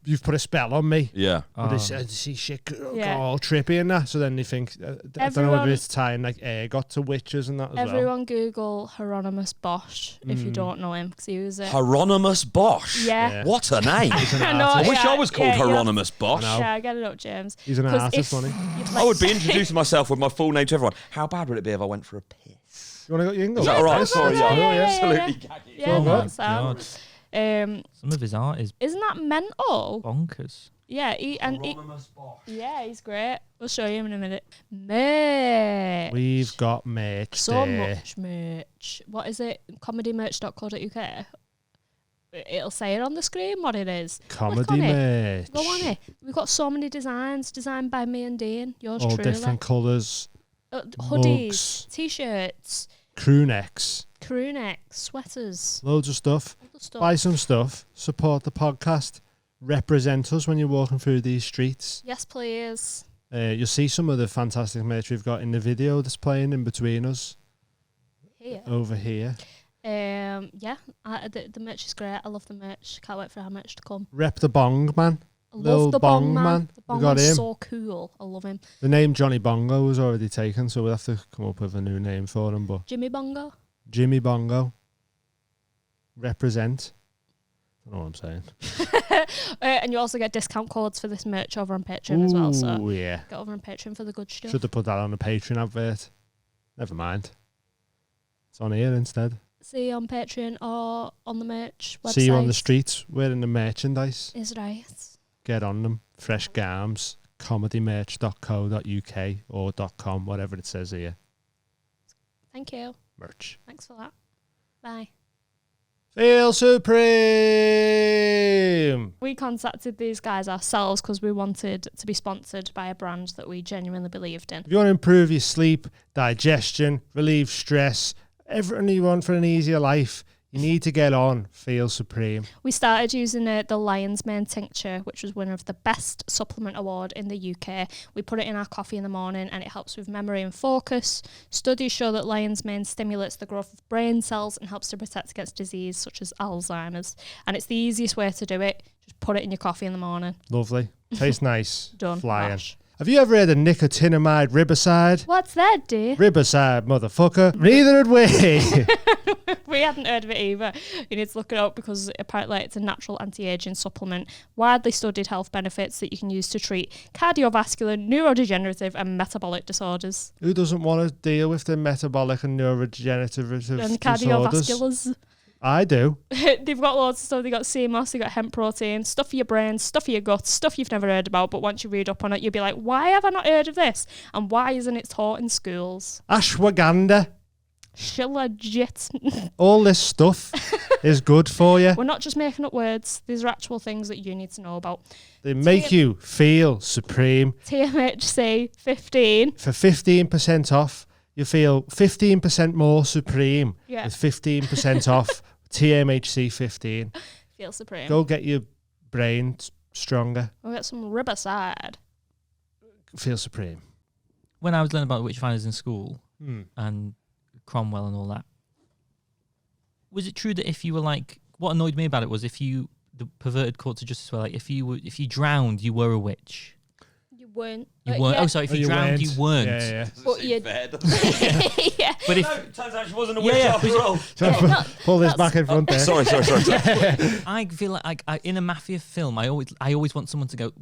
you've put a spell on me. Yeah. And they see shit all trippy and that. So then they think, I don't know whether it's tying like ergot to witches and that as well. Everyone Google Hieronymus Bosch if you don't know him, because he was Hieronymus Bosch. Yeah. What a name. I wish I was called Hieronymus Bosch. Yeah, get it up, James. He's an artist, wasn't he? I would be introducing myself with my full name to everyone. How bad would it be if I went for a piss? You want to go? You can go. Is that all right? Sorry, absolutely gagging. Yeah, God. Some of his art is isn't that mental? bonkers. Yeah, he's great. We'll show you in a minute. Merch. We've got merch. So there. much merch. What is it? comedymerch.co.uk. It'll say it on the screen what it is. Comedy merch. Go on it. We've got so many designs designed by me and Dean. Yours all truly. different colours. Hoodies, mugs, t-shirts, crew necks, sweaters. loads of stuff. Stuff. Buy some stuff. Support the podcast. Represent us when you're walking through these streets. Yes, please. You'll see some of the fantastic merch we've got in the video that's playing in between us. Here. Over here. The merch is great. I love the merch. Can't wait for our merch to come. Rep the Bong Man. I love the Bong Man. The Bong we got Man's him. so cool. I love him. The name Johnny Bongo was already taken, so we'll have to come up with a new name for him. But Jimmy Bongo. Jimmy Bongo. Represent. I don't know what I'm saying. And you also get discount codes for this merch over on Patreon as well. So yeah. get over on Patreon for the good stuff. Should have put that on a Patreon advert. Never mind. It's on here instead. See you on Patreon or on the merch website. See you on the streets wearing the merchandise. Is right. Get on them. Fresh Garms. comedymerch.co.uk or .com, whatever it says here. Thank you. Merch. Thanks for that. Bye. Feel supreme. We contacted these guys ourselves because we wanted to be sponsored by a brand that we genuinely believed in. If you want to improve your sleep, digestion, relieve stress, everything you want for an easier life, You need to get on Feel Supreme. We started using the Lion's Mane tincture, which was winner of the best supplement award in the UK. We put it in our coffee in the morning and it helps with memory and focus. Studies show that Lion's Mane stimulates the growth of brain cells and helps to protect against disease such as Alzheimer's. And it's the easiest way to do it. Just put it in your coffee in the morning. Lovely. Tastes nice. Done. Flying. Wash. Have you ever heard of nicotinamide riboside? What's that, dear? Riboside, motherfucker. Neither had we. We hadn't heard of it either. You need to look it up because apparently it's a natural anti-aging supplement. Widely studied health benefits that you can use to treat cardiovascular, neurodegenerative and metabolic disorders. Who doesn't want to deal with the metabolic and neurodegenerative And disorders? cardiovasculars. I do. They've got loads of stuff. They've got CMOS, they've got hemp protein, stuff for your brain, stuff for your gut, stuff you've never heard about, but once you read up on it, you'll be like, why have I not heard of this? And why isn't it taught in schools? Ashwagandha. Shilajit. All this stuff is good for you. We're not just making up words. These are actual things that you need to know about. They make you feel supreme. TMHC 15. For 15% off, you feel 15% more supreme Yeah. with 15% off TMHC 15. Feel supreme. Go get your brain stronger. We'll get some Riverside. Feel supreme. When I was learning about witchfinders in school Hmm. and Cromwell and all that, was it true that if you were like, what annoyed me about it was if you, the perverted courts of justice were like, if you drowned, you were a witch. You weren't. You weren't. Yeah. Oh, sorry. If you you drowned, weren't. you weren't. Yeah, yeah. But you- Fair, doesn't it? Yeah. But if No, turns out she wasn't a Yeah, witch yeah, after but- all. Yeah, Pull this that's- back in front there. Sorry. I feel like I in a mafia film, I always want someone to go,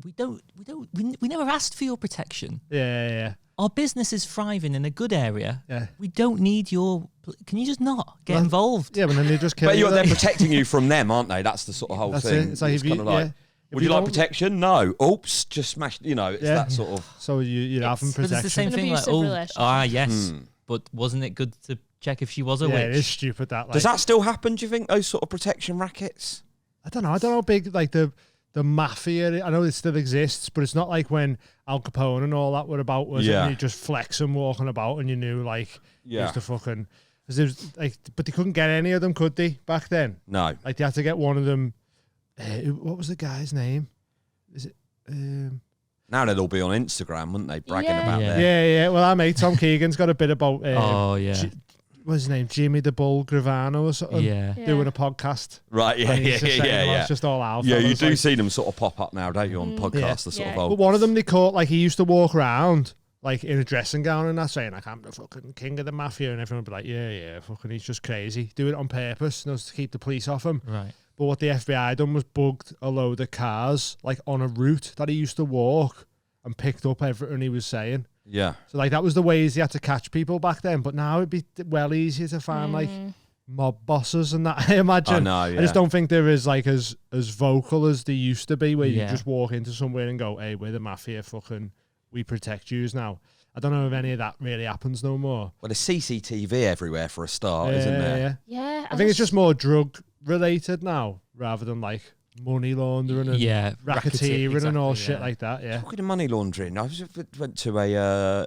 we never asked for your protection. Yeah. Our business is thriving in a good area. Yeah. We don't need your. Can you just not get Well, involved? Yeah, but then they just kill But you. they're protecting you from them, aren't they? That's the sort of whole That's thing. it. It's like if you, kinda like, yeah. would If you like don't- protection? No. Oops, just smashed. You know, it's Yeah. that sort of. So you're having It's- But it's the same An thing. Like, abusive relationship. yes. But wasn't it good to check if she was a Yeah, witch? it is stupid that. Like, Does that still happen? Do you think those sort of protection rackets? I don't know. I don't know how big like the mafia. I know it still exists, but it's not like when Al Capone and all that were about. Was it? Yeah. And you just flex and walking about, and you knew like Yeah. used to fucking. Cause there's like, but they couldn't get any of them, could they? Back then, No. like they had to get one of them. What was the guy's name? Is it? Now they'd all be on Instagram, wouldn't they? Bragging Yeah. about Yeah. their. Yeah. Well, our mate Tom Keegan's got a bit about. Oh yeah. What's his name? Jimmy the Bull Gravano or something. Yeah. Doing a podcast. Right. Yeah. And he's Yeah. just saying, well, Yeah. It's just all alpha. Yeah. You It's do like- see them sort of pop up now, don't you, on podcasts? The sort Yeah. of But old. one of them they caught, like, he used to walk around, like, in a dressing gown and that, saying, like, I'm the fucking king of the mafia, and everyone would be like, yeah, fucking, he's just crazy. Do it on purpose, you know, to keep the police off him. Right. But what the FBI done was bugged a load of cars, like, on a route that he used to walk, and picked up everything he was saying. Yeah. So, like, that was the ways he had to catch people back then. But now it'd be well easier to find, like, mob bosses and that, I imagine. I know, I yeah. just don't think they're as, like, as vocal as they used to be, where you Yeah. just walk into somewhere and go, hey, we're the mafia, fucking, we protect yous now. I don't know if any of that really happens no more. Well, there's CCTV everywhere for a start, isn't there? Yeah. Yeah. I think it's just more drug related now, rather than, like, money laundering and Yeah. racketeering and all exactly, shit like that, yeah. Talking of money laundering, I went to a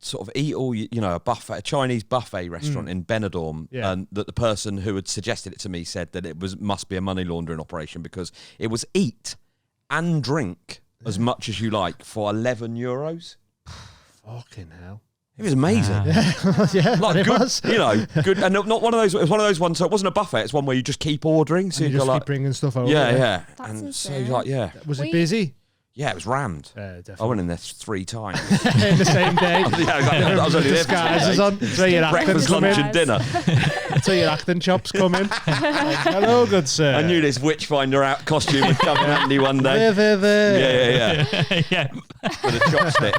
sort of eat all, you know, a Chinese buffet restaurant in Benidorm, Yeah. and that the person who had suggested it to me said that it must be a money laundering operation because it was eat and drink as much as you like for €11. Fucking hell. It was amazing. Yeah, Like it good, was. you know, good, and not one of those. It was one of those ones. So it wasn't a buffet. It's one where you just keep ordering. So And you you go just like, keep bringing stuff over. yeah. That's And so insane. like, yeah, Was it We- busy? it was rammed. Definitely. I went in there 3 times. In the same day. Yeah, exactly. I was only there for 2 Disguises days. on. So your acting Breakfast, come lunch, in. and dinner. So your acting chops come in. Like, hello, good sir. I knew this witchfinder out costume would come in handy one day. There. Yeah. yeah. With a chopstick.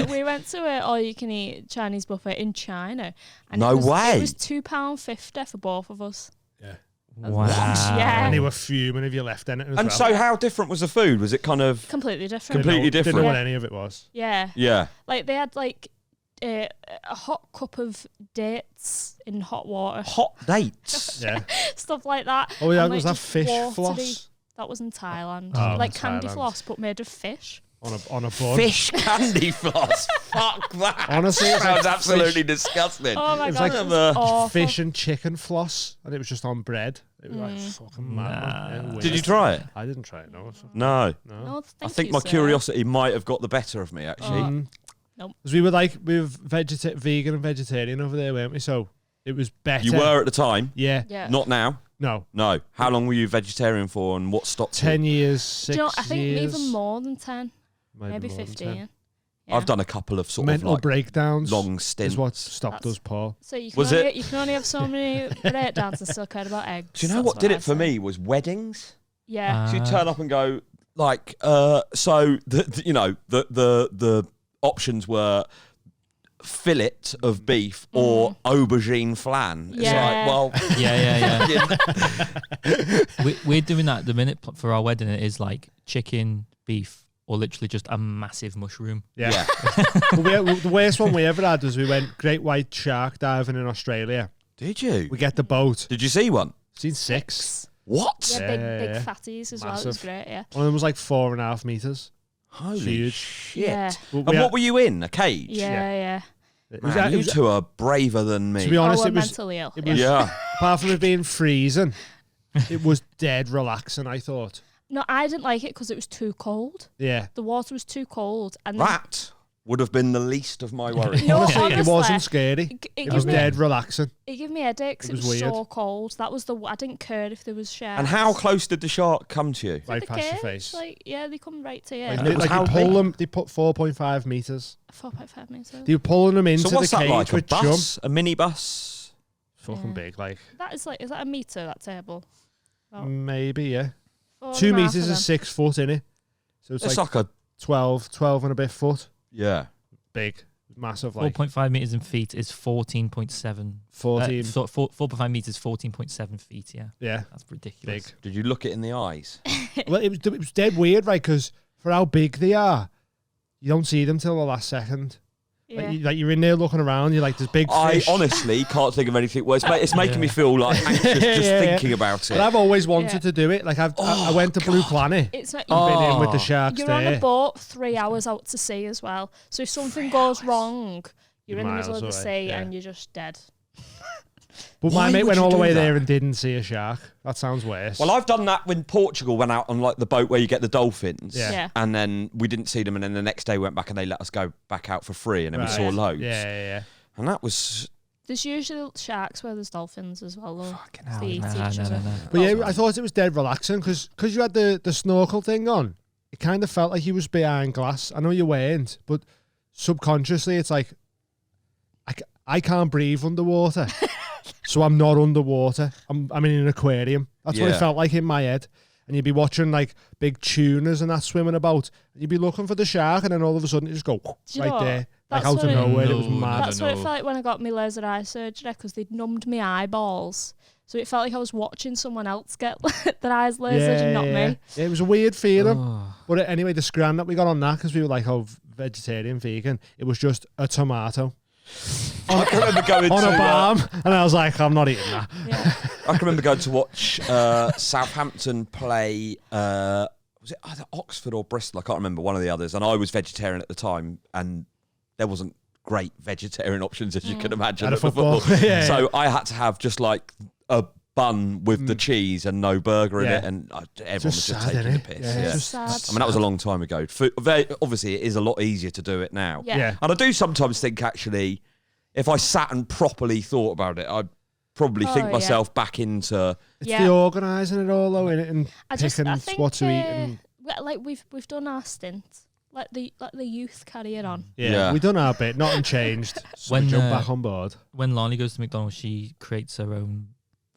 We went to an all-you-can-eat Chinese buffet in China. And No way. It was £2.50 for both of us. Wow. Yeah. And they were fuming if you left anything as And well. so, how different was the food? Was it kind of Completely different. Completely Didn't different. know what any of it was. Yeah. Yeah. Like they had like a hot cup of dates in hot water, Hot dates? Yeah. stuff like that. Oh, yeah, And, was like, that just fish watery- floss? That was in Thailand. Oh, like in candy Thailand. floss, but made of fish. on a bun. Fish candy floss. Fuck that. Honestly, it sounds was like absolutely disgusting. Oh my It was god, like it was awful. fish and chicken floss, and it was just on bread. It was like fucking mad. man. Yeah, Did you weird. try it? I didn't try it. No. No. No, I thank think you, my sir. curiosity might have got the better of me, actually. Nope. Because we were vegan and vegetarian over there, weren't we? So it was better. You were at the time. Yeah. Yeah. Not now. No. No. How long were you vegetarian for, and what stopped 10 you? years, Do 6 you know, I think years. even more than 10. Maybe more than 15. 10. Yeah. I've done a couple of sort Mental of like breakdowns long is stints. what stopped us, Paul. So you can, Was only, it? you can only have so many breakdowns and still care about eggs. Do you know That's what did I it for say. me was weddings. Yeah. So you turn up and go like, so the options were fillet of beef or aubergine flan. It's Yeah. like, well, We're doing that at the minute for our wedding. It is like chicken, beef, or literally just a massive mushroom. yeah. The worst one we ever had was we went great white shark diving in Australia. Did you? We get the boat. Did you see one? Seen 6. What? Yeah, Yeah. big fatties as well. It was Massive. great, yeah. One of them was like 4.5 meters. Holy Huge. shit. Yeah. But And what were you in? A cage? Yeah. It was, Man, it you was, two are braver than me. to be honest, we're it was mentally ill. it was- Yeah. apart from it being freezing, it was dead relaxing, I thought. No, I didn't like it because it was too cold. Yeah. The water was too cold. And That would have been the least of my worries. No, Honestly, it honestly, wasn't scary. It It was gave me dead relaxing. it gave me headaches. It It was was weird. so cold. That was I didn't care if there was sharks. And how close did the shark come to you? Right The past your cage, face. Like, yeah, they come right to you. Like, And it was how you pull big? them, they put 4.5 meters. 4.5 meters. They were pulling them into So what's the that cage like? A with chum. bus? A minibus? Fucking Yeah. big, like Is that a meter? That table. Oh. maybe, yeah. 4.5 2 of meters them. is 6 foot in it. So it's It's like like a 12 and a bit foot. yeah. Big, massive, like 4.5 meters in feet is 14.7. 14. 4.5 meters, 14.7 feet. Yeah, Yeah, that's ridiculous. big. Did you look it in the eyes? Well, it was dead weird, right? Because for how big they are, you don't see them till the last second. Yeah. Like you're in there looking around, you're like, there's big I fish. honestly can't think of anything worse. It's making me feel like anxious just Yeah. thinking about But it. I've always wanted Yeah. to do it. Like I went to Blue Planet. It's not. Been in with the Oh. sharks You're on there. a boat 3 hours out to sea as well. So if something goes wrong, you're in the middle of the Miles sea away, yeah. and you're just dead. But Why my mate would went you all the do way that? there and didn't see a shark. That sounds worse. Well, I've done that when Portugal went out on like the boat where you get the dolphins. Yeah. Yeah. And then we didn't see them, and then the next day we went back and they let us go back out for free, and then we Right. saw loads. Yeah. And that was There's usually sharks where there's dolphins as well, though. fucking They eat Nah, each no, other. no, no. But yeah, I thought it was dead relaxing because you had the snorkel thing on. It kind of felt like you was behind glass. I know you weren't, but subconsciously it's like I can't breathe underwater, so I'm not underwater. I'm in an aquarium. That's what Yeah. it felt like in my head. And you'd be watching like big tunas and that swimming about. And you'd be looking for the shark, and then all of a sudden it just go Do you know right what? there, like That's out what of it- nowhere. It was No, mad. That's what it know. felt like when I got my laser eye surgery because they'd numbed my eyeballs. So it felt like I was watching someone else get their eyes lasered and not me. Yeah, it was a weird feeling. Oh. But anyway, the scran that we got on that, because we were like, oh, vegetarian, vegan, it was just a tomato I can remember going on to a balm. And I was like, I'm not eating that. Yeah. I can remember going to watch Southampton play. Was it either Oxford or Bristol? I can't remember, one of the others. And I was vegetarian at the time, and there wasn't great vegetarian options, as you can imagine, At a at the football. football. Yeah, So I had to have just like a bun with the cheese and no burger in Yeah. it, and everyone Just was just sad, taking the innit? piss. Yeah, Yeah. it's just Sad. I mean, that was a long time ago. Obviously, it is a lot easier to do it now. Yeah. Yeah. And I do sometimes think, actually, if I sat and properly thought about it, I'd probably think yeah. myself back into... It's Yeah. the organising it all, though, innit? And I picking think what to eat. And like we've done our stint. Let the youth carry it on. yeah, we done our bit. Nothing changed. So When, we jump uh, back on board. When Lani goes to McDonald's, she creates her own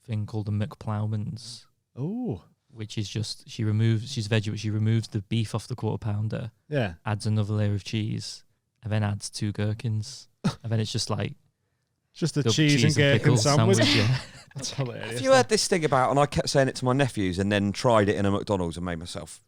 thing called the McPlowmans, Oh, which is just she's veggie, but she removes the beef off the quarter pounder, yeah. adds another layer of cheese, and then adds 2 gherkins, and then it's just like Just a double cheese and gherkin pickle sandwich. yeah. That's hilarious. Have you heard this thing about, and I kept saying it to my nephews and then tried it in a McDonald's and made myself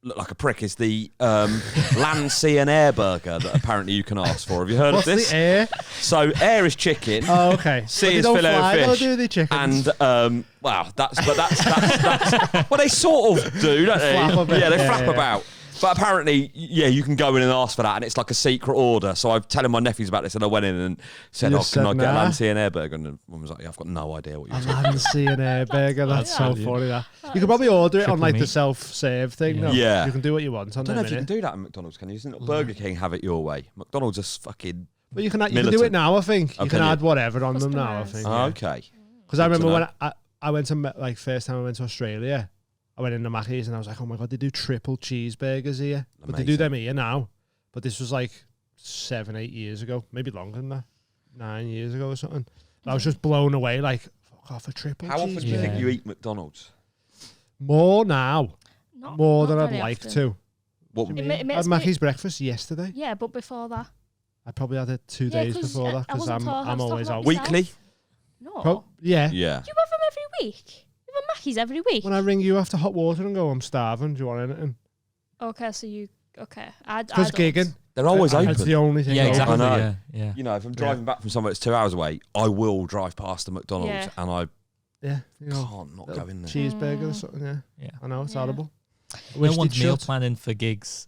look like a prick, is the land, sea and air burger that apparently you can ask for. Have you heard What's of this? the air? So air is chicken. Oh, okay. Sea But they is don't fillet of fly, though, fish. do they, chickens? And wow, that's well, they sort of do, don't they? Flap a bit. Yeah, they Yeah, flap yeah. about. But apparently, yeah, you can go in and ask for that, and it's like a secret order. So I'm telling my nephews about this, and I went in and said, can I get a Lancia and Airburger? And the woman was like, I've got no idea what you're talking about. Lancia and Airburger, that's so funny, that. You can probably order it on like the self-serve thing. No? Yeah. You can do what you want on there. I don't know if you can do that at McDonald's, can you? Isn't Burger King have it your way? McDonald's is fucking But you can do it now, I think. You can add whatever on them now, I think. Okay. Because I remember when I went to, like, first time I went to Australia, I went into Mackey's and I was like, oh my God, they do triple cheeseburgers here. But they do them here now. But this was like 7-8 years ago, maybe longer than that, 9 years ago or something. I was just blown away, like, fuck off, a triple cheeseburger. How often do you think you eat McDonald's? More now. More than I'd like often. to. What? I had Mackey's breakfast yesterday. Yeah, but before that. I probably had it 2 days before that because I'm always out. Weekly? No. Yeah. Yeah. You have them every week? You have Mackey's every week? When I ring you after hot water and go, I'm starving, do you want anything? Okay, so you... Okay. Because gigging. They're always open. That's the only thing. Yeah, exactly. I know. Yeah. You know, if I'm driving back from somewhere that's 2 hours away, I will drive past the McDonald's and I can't not go in there. Cheeseburger or something, Yeah. I know, it's horrible. No one's meal planning for gigs.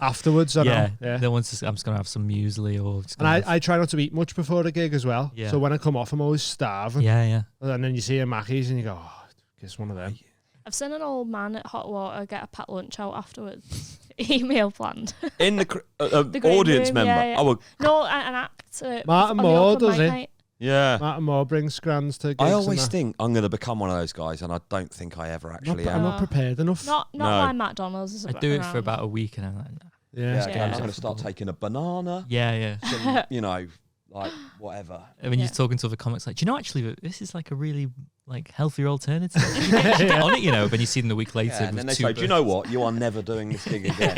Afterwards, I know. Yeah. No one's just, I'm just going to have some muesli or... And I try not to eat much before the gig as well. Yeah. So when I come off, I'm always starving. Yeah. And then you see a Mackey's and you go, oh, guess one of them. I've seen an old man at Hot Water get a packed lunch out afterwards. Email planned. In the audience room, member? Yeah. Oh, no, an act. Martin Moore does it. Night. Yeah. Martin Moore brings scrans to gigs. I always think I'm going to become one of those guys, and I don't think I ever actually am. I'm not prepared enough. Not by McDonald's. I do it for about a week and I'm like, nah. Yeah. I'm going to start taking a banana. Yeah. Some, you know, like whatever. And when you're talking to other comics, like, do you know actually this is like a really like healthier alternative? You get on it, you know. When you see them a week later, and then they say, "Do you know what? You are never doing this gig again.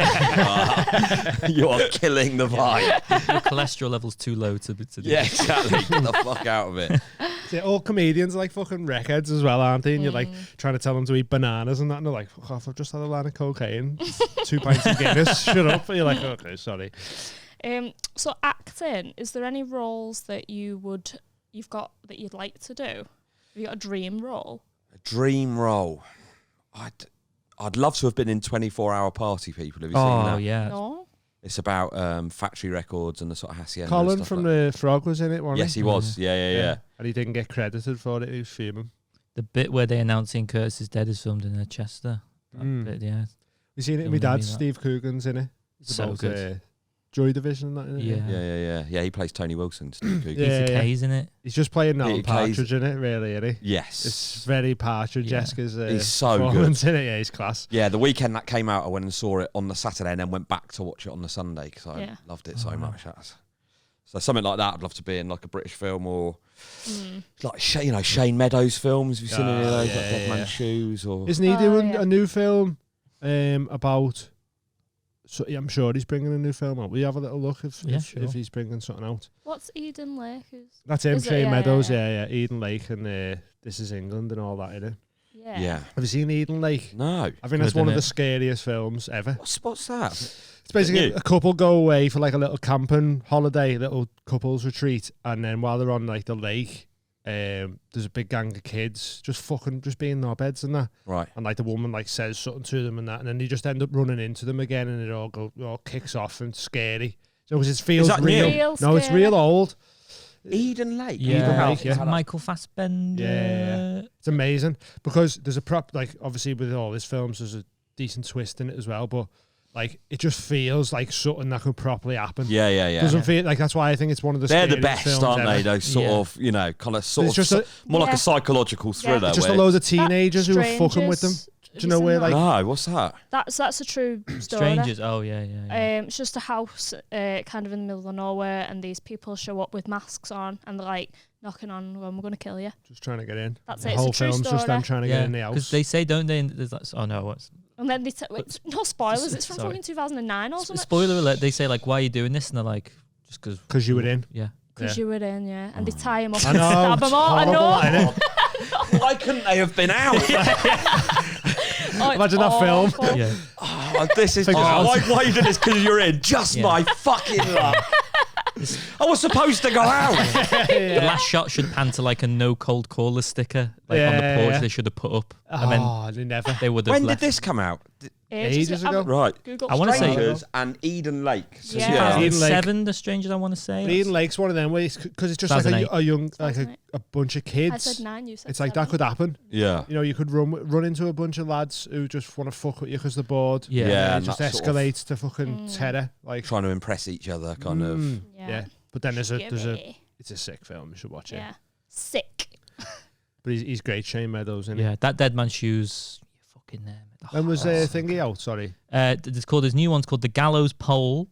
You are killing the vibe. Your cholesterol level's too low to do. Yeah, exactly. Get the fuck out of it." See, all comedians are like fucking wreckheads as well, aren't they? And you're like trying to tell them to eat bananas and that, and they're like, "Fuck off! I've just had a line of cocaine, 2 pints of Guinness. Shut up!" And you're like, "Okay, sorry." So acting, is there any roles that you've got that you'd like to do? Have you got a dream role? A dream role. I'd love to have been in 24-Hour Party People. Have you seen that? Oh yeah. No. It's about factory records and the sort of hacienda. Colin stuff from like the Frog was in it, wasn't he? Yes, he was. Yeah. And he didn't get credited for it. He was fuming. The bit where they announce Ian Curtis is dead is filmed in Chester. That bit, yeah. You seen it? My dad, Steve Coogan's in it. It's So about, good. Joy Division and that, isn't it? Yeah, he plays Tony Wilson, Steve Coogan. Peter Kay's in it. He's just playing Nolan Peter Kay's- Partridge in it, really, isn't he? Yes. It's very Partridge-esque as He's so good. performance in it. Yeah, he's class. Yeah, the weekend that came out, I went and saw it on the Saturday and then went back to watch it on the Sunday because I loved it so much. So something like that I'd love to be in, like a British film or like Shane Meadows films. Have you seen any of those, like Dead Man's Shoes? Or Isn't he doing a new film about... So I'm sure he's bringing a new film out. Will you have a little look if he's bringing something out? What's Eden Lake? That's him, Shane Meadows. Yeah. Eden Lake and This Is England and all that, innit? Yeah. Have you seen Eden Lake? No. I think that's one of the scariest films ever. What's that? It's basically a couple go away for like a little camping holiday, little couples retreat, and then while they're on like the lake, there's a big gang of kids just being knobheads and that. Right. And like the woman like says something to them and that, and then they just end up running into them again, and it all kicks off and scary. So it feels real. No, it's real old. Eden Lake. Eden Lake, yeah. Michael Fassbender. Yeah. It's amazing because there's a obviously with all his films there's a decent twist in it as well, but like it just feels like something that could properly happen. Yeah. Doesn't feel like that's why I think it's one of the. They're the best, aren't they? Those sort of, more like a psychological thriller. Just a load of teenagers who are fucking with them. Do you know where like? No, what's that? That's a true story. Strangers. Oh yeah. It's just a house, kind of in the middle of nowhere, and these people show up with masks on, and they're like knocking on, "Well, we're going to kill you." Just trying to get in. That's the it. whole It's a true film's just them trying to get in the house. Because they say, don't they? There's like, oh no, what's? And then they no spoilers. It's from fucking 2009 or something. Spoiler alert! They say like, "Why are you doing this?" And they're like, "Just because you were in." Yeah. Because you were in, yeah. And they tie him up I and know, stab him all. I know. Why couldn't they have been out? Imagine that film. Yeah. This is why you did this because you're in. Just my fucking luck. I was supposed to go out. The last shot should pan to like a no cold caller sticker, like on the porch. They should have put up. Oh, they never. They would have. When left. did this come out? Ages ago. Right. Google I want to say Strangers and Eden Lake. So, Yeah. Eden Lake. 7, The Strangers, I want to say. Eden Lake's one of them ways because it's just like 2008. a young, like a bunch of I kids. said 9, you said It's like 7. that could happen. Yeah. You know, you could run into a bunch of lads who just want to fuck with you because they're bored. Yeah. Yeah. It and just that sort of escalates to fucking terror. Like trying to impress each other, kind of. yeah. But then there's a Scary. it's a sick film. You should watch it. Yeah. Sick. But he's great, Shane Meadows, isn't he? Yeah, that Dead Man Shoes. You fucking name it. When was thingy out? Sorry. It's called, his new one's called The Gallows Pole,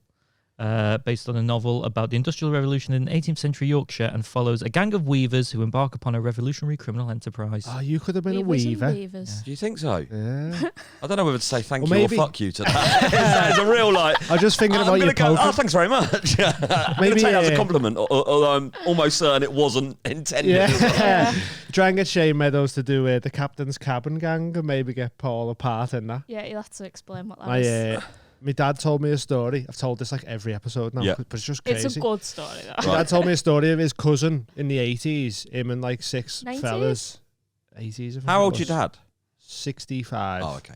based on a novel about the Industrial Revolution in 18th century Yorkshire, and follows a gang of weavers who embark upon a revolutionary criminal enterprise. Oh, you could have been Weavers a and weaver. weavers. Do you think so? Yeah. I don't know whether to say thank Or you maybe- or fuck you to that. That is a real like. I was just thinking I'm about gonna your go, poker. oh, thanks very much. I'm Maybe, going to take that as a compliment, although I'm almost certain it wasn't intended. Yeah. Try and get Shane Meadows to do the Captain's Cabin Gang and maybe get Paul apart in that. Yeah, you'll have to explain what that is. My dad told me a story. I've told this like every episode now, Yeah. but it's just crazy. It's a good story, though. My dad told me a story of his cousin in the 80s, him and like 6 90s? fellas. 80s, I think How it old's was. your dad? 65. Oh, okay.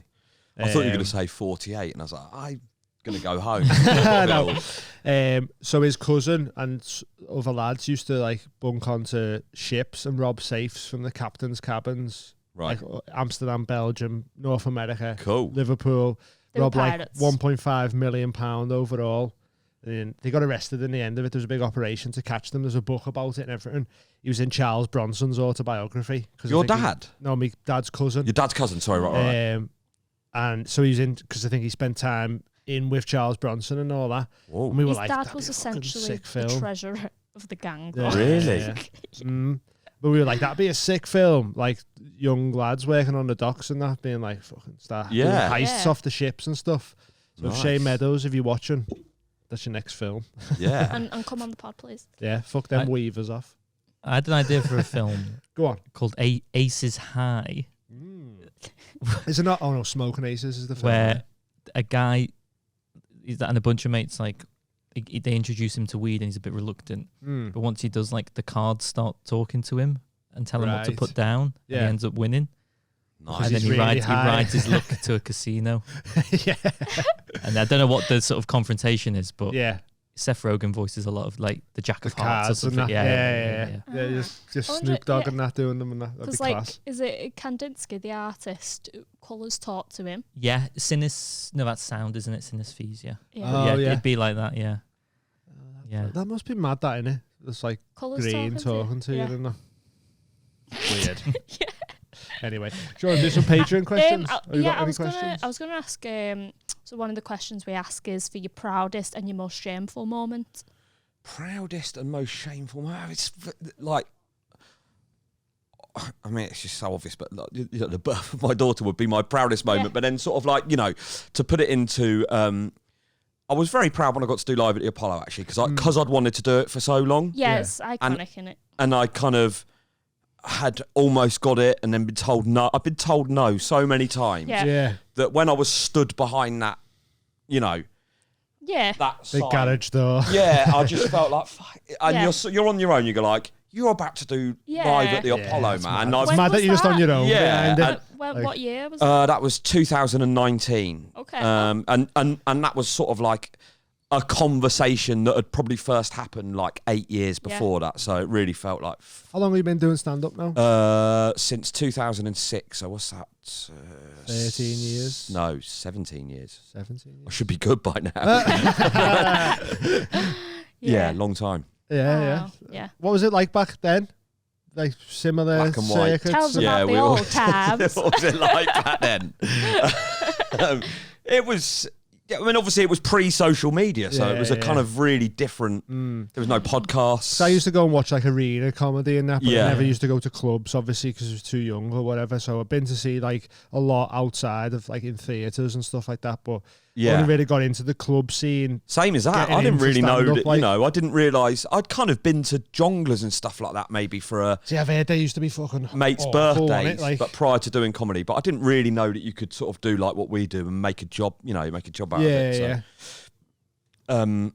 I thought you were going to say 48, and I was like, I'm going to go home. No. So his cousin and other lads used to like bunk onto ships and rob safes from the captain's cabins. Right. Like Amsterdam, Belgium, North America, Cool. Liverpool. They were Rob like pirates. £1.5 million overall. And they got arrested in the end of it. There was a big operation to catch them. There's a book about it and everything. He was in Charles Bronson's autobiography. Your dad? No, my dad's cousin. Your dad's cousin, sorry, right. And so he was in, because I think he spent time in with Charles Bronson and all that. Whoa. And we were His like, dad that'd was be a fucking essentially sick the film. treasurer of the gang. Yeah. though. Really? Yeah. But we were like, that'd be a sick film. Like young lads working on the docks and that, being like, fucking start doing Yeah. heists Yeah. off the ships and stuff. So Nice. Shane Meadows, if you're watching, that's your next film. Yeah. And come on the pod, please. Yeah, fuck them weavers off. I had an idea for a film Go on. called Aces High, Is it not? Oh no, Smoking Aces is the film. where a guy, and a bunch of mates, like, they introduce him to weed and he's a bit reluctant. Mm. But once he does, like, the cards start talking to him and tell him what to Right. put down, and Yeah. he ends up winning. Nice. And then he's he really rides high. his luck to a casino. Yeah. And I don't know what the sort of confrontation is, but Yeah. Seth Rogen voices a lot of, like, the Jack The of Hearts or cards and something. that. Yeah. Yeah, just I wonder- Snoop Dogg yeah. and that doing them and that. That'd be Because, like, class. is it Kandinsky, the artist, colours taught to him? Yeah, no, that's sound, isn't it? Synesthesia. Yeah. Oh, yeah, yeah. it'd be like that, yeah. Yeah. That must be mad, that, innit? It's like Colours green talking to you Yeah. and that. Weird. Anyway, do you want to do some Patreon questions? Have you got I any was questions? gonna ask. So one of the questions we ask is for your proudest and your most shameful moment. Proudest and most shameful moment. It's like, I mean, it's just so obvious, but like, you know, the birth of my daughter would be my proudest moment. Yeah. But then, sort of like, you know, to put it into, I was very proud when I got to do live at the Apollo, actually, because I'd wanted to do it for so long, Yeah, it's iconic, innit? and I kind of had almost got it, and then been told no. I've been told no so many times Yeah. Yeah. that when I was stood behind that, you know, Yeah. that Big sign, garage door. yeah, I just felt like, fuck. And Yeah. you're on your own. You go like, you're about to do Yeah. live at the Yeah, Apollo, it's man. mad. I've- It's mad that was you're just on that? your own Yeah, behind it. Well, Like- what year was that? that was 2019. Okay. And that was sort of like a conversation that had probably first happened like 8 years Yeah. before that. So it really felt like How long have you been doing stand-up now? since 2006. So what's that? 13 years? No, 17 years. 17 I years? should be good by now. Yeah, long time. Yeah, yeah. Wow. Yeah. What was it like back then? Like similar Black and white. circuits? Tell us Yeah, about we the all- old times. What was it like back then? It was. Yeah, I mean, obviously, it was pre-social media, so it was a kind of really different. There was no podcasts. So I used to go and watch like arena comedy and that, but Yeah. I never used to go to clubs, obviously, because I was too young or whatever. So I've been to see like a lot outside of like in theatres and stuff like that, but Yeah. only really got into the club scene. Same as that. Getting I didn't into really know stand-up, that. like- You know, I didn't realise I'd kind of been to jonglers and stuff like that, maybe for a See, I've heard they used to be fucking mate's awful, birthdays, innit? Like, but prior to doing comedy. But I didn't really know that you could sort of do like what we do and make a job. You know, make a job out of yeah, it. So. yeah.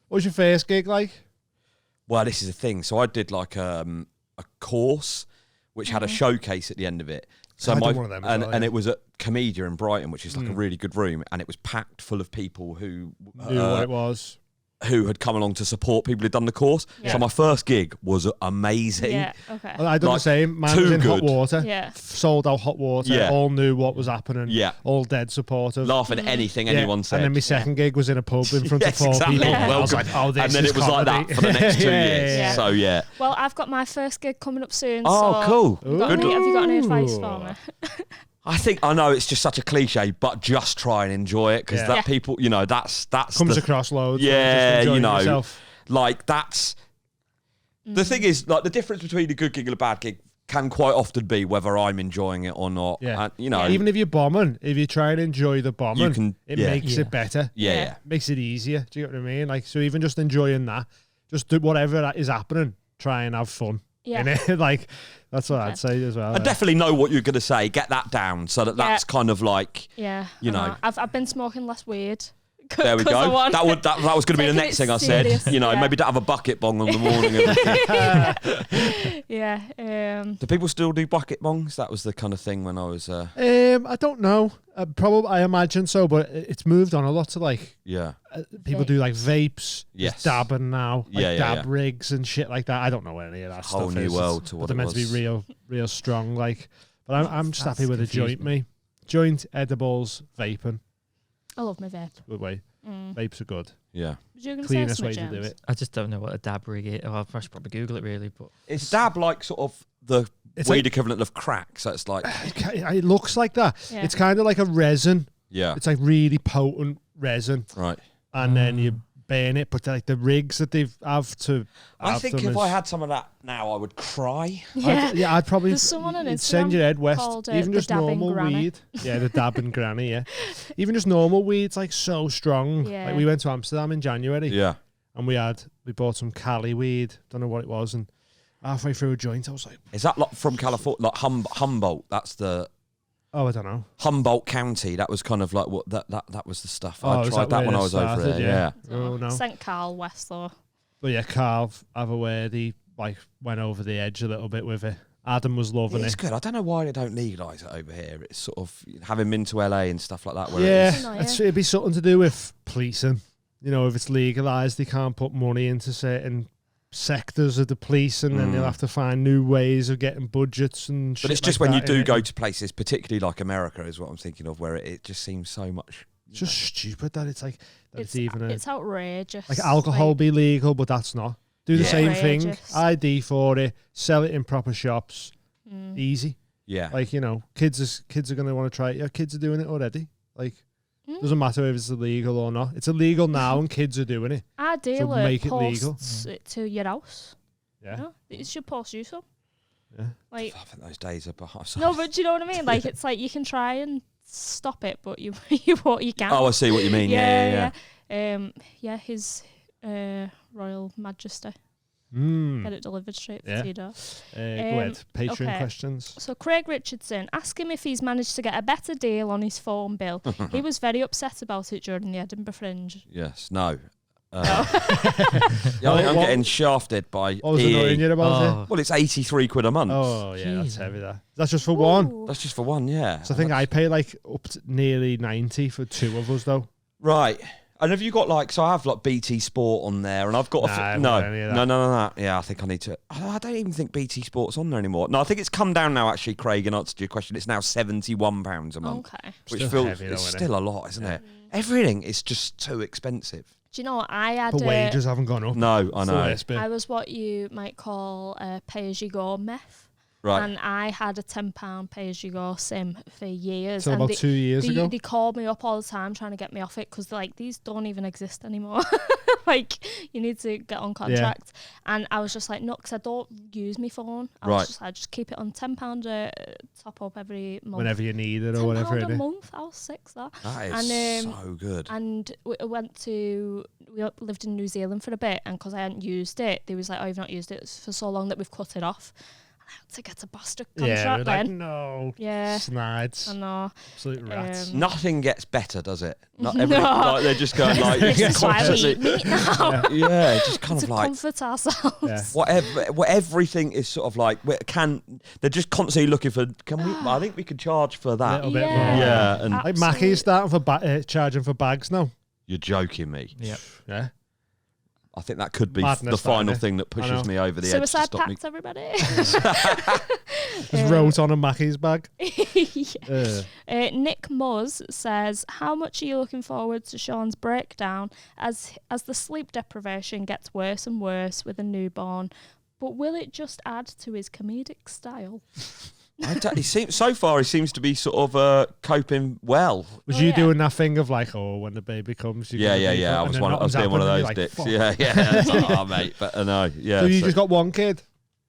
What was your first gig like? Well, this is the thing. So I did like a course which had a showcase at the end of it. So I did one of them as well, and it was at Comedia in Brighton, which is like a really good room, and it was packed full of people who Knew what it was. who had come along to support people who'd done the course. Yeah. So my first gig was amazing. Yeah, okay. I done the Like, same. Mine was in hot good. water. Yeah. Sold out hot water. Yeah. All knew what was happening. Yeah. All dead supportive. Laughing at anything Yeah. anyone said. And then my second gig was in a pub in front Yes, of 4 exactly. people. Yeah. I was Welcome. like, oh, this and then is it was like that comedy. for the next 2 Yeah, years. yeah. So yeah. Well, I've got my first gig coming up soon. Oh, so cool. Have you got any advice Ooh. for me? I think I know it's just such a cliche, but just try and enjoy it because Yeah. that Yeah. people, that's Comes the, across loads. Yeah, just enjoying you know. yourself. like that's the thing is like the difference between a good gig and a bad gig can quite often be whether I'm enjoying it or not. Yeah. And, you know, Even if you're bombing, if you try and enjoy the bombing, can- it yeah. makes Yeah. it better. yeah. Makes it easier. Do you get what I mean? Like, so even just enjoying that, just do whatever that is happening, try and have fun. Yeah. innit? Like, that's what Okay. I'd say as well. I definitely know what you're going to say. Get that down so that that's kind of like, Yeah. You I know. I've been smoking less weed. there we go. That was going to be the Taking next it thing I said. serious, You know, yeah. maybe don't have a bucket bong on the morning. Yeah. Do people still do bucket bongs? That was the kind of thing when I was, I don't know. Probably, I imagine so, but it's moved on a lot to like yeah. people do like vapes, Yes. just dabbing now, like Yeah, yeah, dab yeah. rigs and shit like that. I don't know any of that Whole stuff. new is. world to But what they're it meant to was. be real strong. Like, but I'm just That's happy with a confused joint, me. me. Joint, edibles, vaping. I love my vape. Good way. Vapes are good. Yeah. Was you gonna Cleanest say way something, to do James? it. I just don't know what a dab rig is. Well, I should probably Google it really, but Is dab like sort of the It's weed like- equivalent of crack? So it's like, It looks like that. Yeah. It's kind of like a resin. yeah. It's like really potent resin, Right. and then you burn it. But like the rigs that they have to, I have think them if is- I had some of that now, I would cry. Yeah. I'd probably There's someone on it'd send Instagram your head west. called, Even the just dabbing normal granny. weed. Yeah, the dabbing granny, yeah. Even just normal weed's like so strong. Yeah. Like we went to Amsterdam in January Yeah. and we bought some Cali weed. Don't know what it was, and halfway through a joint I was like, Is that like from California? Like Humboldt? That's the oh, I don't know. Humboldt County. That was kind of like what that was the stuff. Oh, I is tried that that when where I it was over started? there. Yeah. Oh no. Sent Carl West though. But yeah, Carl Averworthy like went over the edge a little bit with it. Adam was loving It's it. good. I don't know why they don't legalise it over here. It's sort of having been to LA and stuff like that. Where Yeah, it is. No, it'd be something to do with policing. You know, if it's legalised, they can't put money into certain sectors of the police, and then they'll have to find new ways of getting budgets and shit. But it's just like when you that, do innit? go to places, particularly like America, is what I'm thinking of, where it just seems so much. It's just stupid that it's like that it's even a, It's outrageous. like alcohol be legal, but that's not. Do the Yeah. same thing, Outrageous. ID for it, sell it in proper shops, easy. Yeah. Like, you know, kids are going to want to try it. Yeah, kids are doing it already. Like, doesn't matter if it's illegal or not. It's illegal now, and kids are doing it. Our dealer make it legal. posts it to your house. Yeah, No, it should post you some. yeah. Like I think those days are behind. no, but do you know what I mean? Like it's like you can try and stop it, but you can't. Oh, I see what you mean. Yeah. Yeah, His Royal Majesty. Mm. Get it delivered straight Yeah. to your door. Go ahead. Patreon okay. questions. So Craig Richardson, ask him if he's managed to get a better deal on his phone bill. He was very upset about it during the Edinburgh Fringe. Yes. No. Yeah, I'm What- getting shafted by What was EE. annoying you about it? oh, Well, it's £83 a month. Oh, yeah, that's Jesus. heavy, that. That's just for one. Ooh. That's just for one, yeah. So I think I pay like up to nearly 90 for two of us, though. Right. And have you got like, so I have like BT Sport on there, and I've got Nah, I haven't no, got any of no, that. no. Yeah, I think I need to. I don't even think BT Sport's on there anymore. No, I think it's come down now. Actually, Craig, in answer to your question, it's now £71 a month, Okay. which Still feels heavy though, it's innit? still a lot, isn't it? Everything is just too expensive. Do you know what I had? But wages haven't gone up. No, I It's the know. worst bit. I was what you might call a pay-as-you-go meth. Right. And I had a £10 pay-as-you-go sim for years. Till and about 2 years ago. They called me up all the time trying to get me off it because like these don't even exist anymore. Like you need to get on contract. And I was just like, no, because I don't use my phone. I Right. was just like, just keep it on £10 top up every month. Whenever you need it or £10 whatever a it is. month. I was sick that. That is And, so good. And we lived in New Zealand for a bit, and because I hadn't used it, they was like, oh, you've not used it for so long that we've cut it off. to get a bastard Yeah, contract we're then. like, no. Yeah. Snides. I know. Absolute rats. Nothing gets better, does it? Not No. like they're just going like This is why we constantly. eat meat now. Yeah, just kind To of like comfort ourselves. Yeah. whatever. Everything is sort of like they're just constantly looking for. Can we? I think we could charge for that. Little bit more. Yeah, and Like Mackey's starting for charging for bags now. you're joking me. Yeah. I think that could be Madness, the final that, thing that pushes me over the edge to Suicide stop me. pact, everybody. Just wrote on a Mackey's bag. Yeah. Nick Muzz says, how much are you looking forward to Sean's breakdown as the sleep deprivation gets worse and worse with a newborn? But will it just add to his comedic style? He seems to be sort of coping well. Was you doing that thing of like, oh, when the baby comes? Yeah. I was doing one of those dicks. Fuck. Yeah. It's like, oh, mate, but no, yeah. So you just got one kid?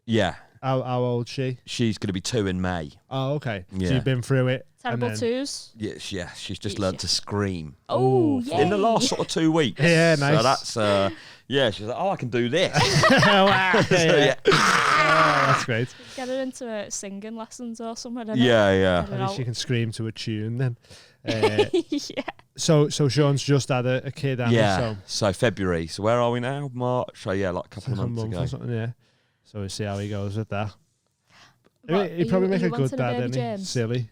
Yeah. How old's she? She's going to be 2 in May. Oh, okay. Yeah. So you've been through it. Terrible twos? Yeah. She's just learned to scream. Oh, yeah. In the last sort of 2 weeks. Yeah, nice. So that's, she's like, oh, I can do this. Wow. So, yeah. Oh, that's great. Get her into singing lessons or something. Yeah. At least she can scream to a tune then. Yeah. So Sean's just had a kid, So February. So where are we now? March. So yeah, like a couple of months ago. Or something, yeah. So we'll see how he goes with that. What, He'd probably make a good wanting dad, baby isn't he? James? Silly.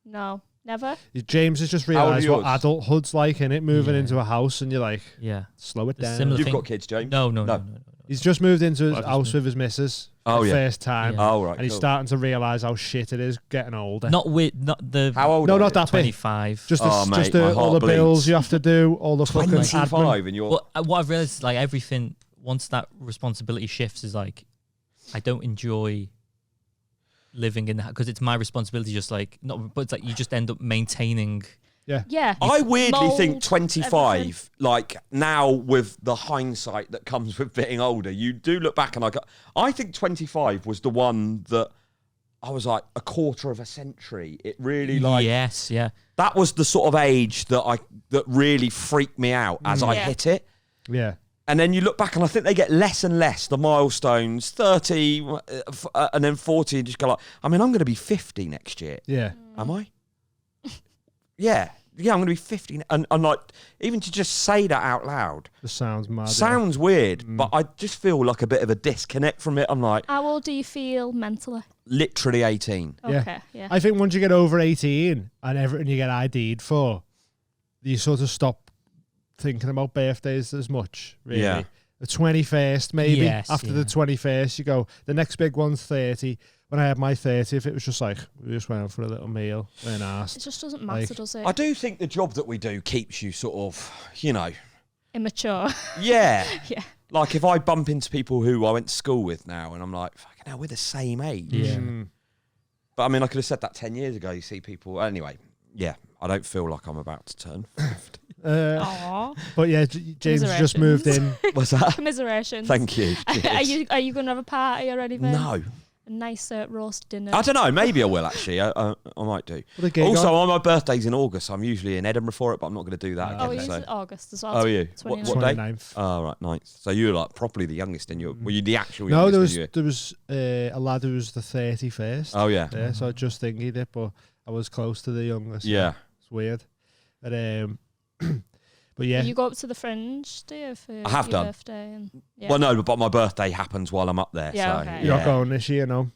No, never. James has just How old are realised what yours? adulthood's like, innit? Moving Yeah. into a house and you're like, Yeah. slow it It's down. similar You've thing. got kids, James? No. He's just moved into his I've just house moved. with his missus Oh, for the yeah. first time. Yeah. Oh, right. And he's cool. starting to realise how shit it is getting older. Not the How old No, are not you? that bit. 25. Just, Oh, mate, just my all heart the bills bleeds. you have to do, all the fucking admin. 25 and you're... Well, what I've realized is like everything, once that responsibility shifts, is like I don't enjoy living in that because it's my responsibility. Just like not, but it's like you just end up maintaining. Yeah. I weirdly think mould 25, everything. like now with the hindsight that comes with getting older, you do look back and I think 25 was the one that I was like a quarter of a century. It really like Yes, yeah. that was the sort of age that really freaked me out as I Yeah. hit it. Yeah. And then you look back and I think they get less and less, the milestones, 30 and then 40 and just go like, I mean, I'm going to be 50 next year. Yeah. Am I? Yeah, I'm going to be 50. And like, even to just say that out loud This sounds mad. sounds weird, but I just feel like a bit of a disconnect from it. I'm like, How old do you feel mentally? literally 18. Yeah. Okay, yeah. I think once you get over 18 and everything you get ID'd for, you sort of stop thinking about birthdays as much, really. Yeah. The 21st, maybe. Yes, After yeah. the 21st, you go, the next big one's 30. When I had my 30th, it was just like, we just went out for a little meal, went It asked. just doesn't matter, Like- does it? I do think the job that we do keeps you sort of, Immature. yeah. Yeah. Like if I bump into people who I went to school with now and I'm like, fucking hell, we're the same age. Yeah. But I mean, I could have said that 10 years ago. You see people, anyway, yeah, I don't feel like I'm about to turn 50. Aww. But yeah, James has just moved in. What's that? Commiserations. Thank you. Are you going to have a party or anything? No. A nice roast dinner. I don't know. Maybe I will actually. I might do. What a gig Also, on. my birthday's in August. So I'm usually in Edinburgh for it, but I'm not going to do that Oh, again. it's So. August as well. Oh, you? What 29th. day? 29th. Oh, right, nice. So you're like properly the youngest, and were you the actual No, youngest? there was a lad who was the 31st. Oh yeah. Yeah, so I just thingied it, but I was close to the youngest. Yeah. It's weird. But but yeah. You go up to the Fringe, do you, for I have your done. birthday? And, yeah. Well, no, but my birthday happens while I'm up there. Yeah, so okay. You're yeah. not going this year, no?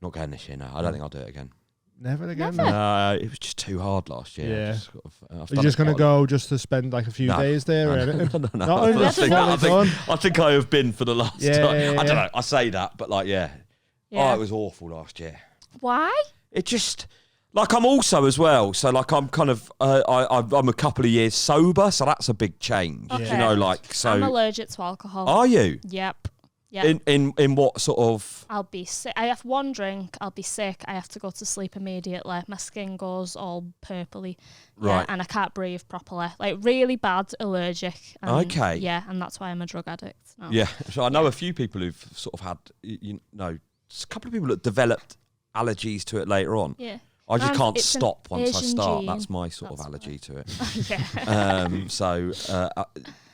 Not going this year. No, I don't think I'll do it again. Never again. Never? No. It was just too hard last year. Yeah. Just sort of, I've Are done you just it going to quite a lot. go just to spend like a few No. days there or No, anything? no. Not only That's just what I done. think I have been for the last Yeah, time. yeah, I don't yeah. know. I say that, but like, yeah. Yeah. Oh, it was awful last year. Why? It just like I'm also as well. So like I'm kind of I'm a couple of years sober, so that's a big change. Okay. You know, like so. I'm allergic to alcohol. Are you Yep. Yeah. in what sort of? I'll be sick. I have one drink. I'll be sick. I have to go to sleep immediately. My skin goes all purpley. Yeah, Right. and I can't breathe properly. Like really bad allergic. And Okay. Yeah, and that's why I'm a drug addict. No. Yeah. So I know a few people who've sort of had a couple of people that developed allergies to it later on. Yeah. I just And can't it's an stop once I Asian start. gene. That's my sort That's of allergy to it. Yeah. So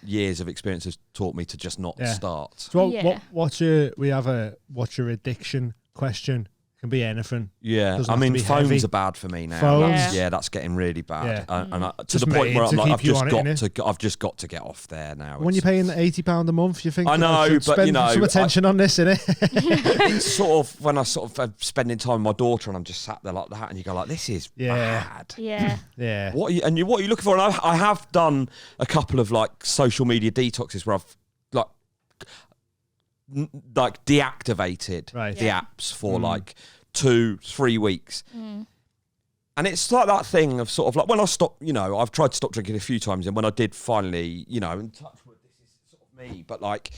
years of experience has taught me to just not Yeah. start. So Yeah. what's your addiction question. Can be anything. Yeah, Doesn't I have to mean, be phones heavy. are bad for me now. Phones? That's getting really bad. Yeah. And to Just the point made where I'm to like, keep I've you just on it, got innit? to, I've just got to get off there now. When you're paying £80 a month, you think, I know, should but, spend you know, some attention on this, innit? It's sort of when I sort of am spending time with my daughter and I'm just sat there like that, and you go like, this is bad. Yeah. Yeah. What are you looking for? And I have done a couple of like social media detoxes where I've like deactivated the apps for like 2-3 weeks. And it's like that thing of sort of like when I stopped, you know, I've tried to stop drinking a few times, and when I did finally, you know, and touch wood, this is sort of me, but like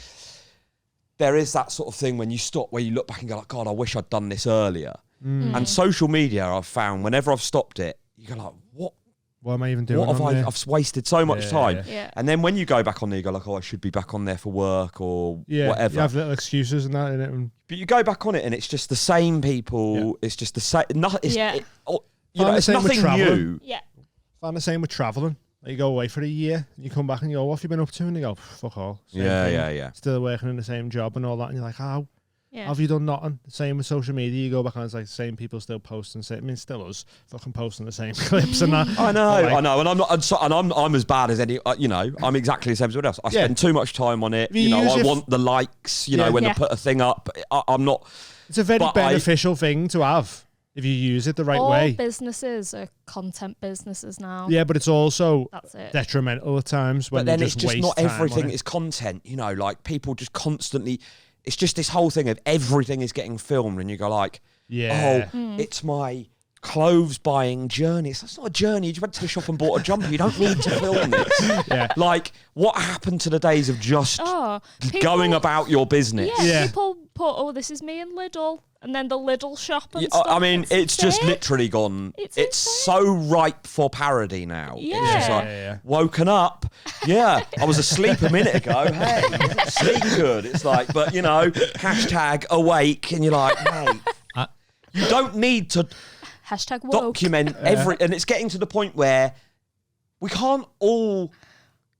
there is that sort of thing when you stop where you look back and go like, God, I wish I'd done this earlier. And social media, I've found whenever I've stopped it, you go like, What am I even doing? What have I've wasted so much time. Yeah. And then when you go back on there, you go like, oh, I should be back on there for work or whatever. You have little excuses and that in it. And but you go back on it and it's just the same people. Yeah. It's just the same. It's the same with nothing travelling. new. Yeah. find the same with travelling. Like you go away for a year, and you come back and you go, what have you been up to? And you go, fuck all. Same thing. Yeah. Still working in the same job and all that. And you're like, how? Yeah. Have you done nothing? Same with social media. You go back on, it's like the same people still posting. I mean, still us fucking posting the same clips and that. I know, But like, I know, and I'm not, and I'm as bad as any. You know, I'm exactly the same as everyone else. I spend too much time on it. You know, I want the likes. You know, when I put a thing up, I'm not. It's a very beneficial thing to have if you use it the right way. All businesses are content businesses now. Yeah, but it's also That's it. detrimental at times when But then you it's just not waste time on everything it. is content. You know, like people just constantly. It's just this whole thing of everything is getting filmed, and you go like, it's my clothes buying journey. That's not a journey. You just went to the shop and bought a jumper. You don't need to film this. Like, what happened to the days of just going about your business? Yeah, people put, oh, this is me in Lidl, and then the Lidl shop and stuff. I mean, it's just literally gone. It's so ripe for parody now. Yeah. It's just like, woken up. Yeah, I was asleep a minute ago. Hey, sleep good. It's like, but you know, hashtag awake, and you're like, mate, you don't need to hashtag woke. document every, and it's getting to the point where we can't all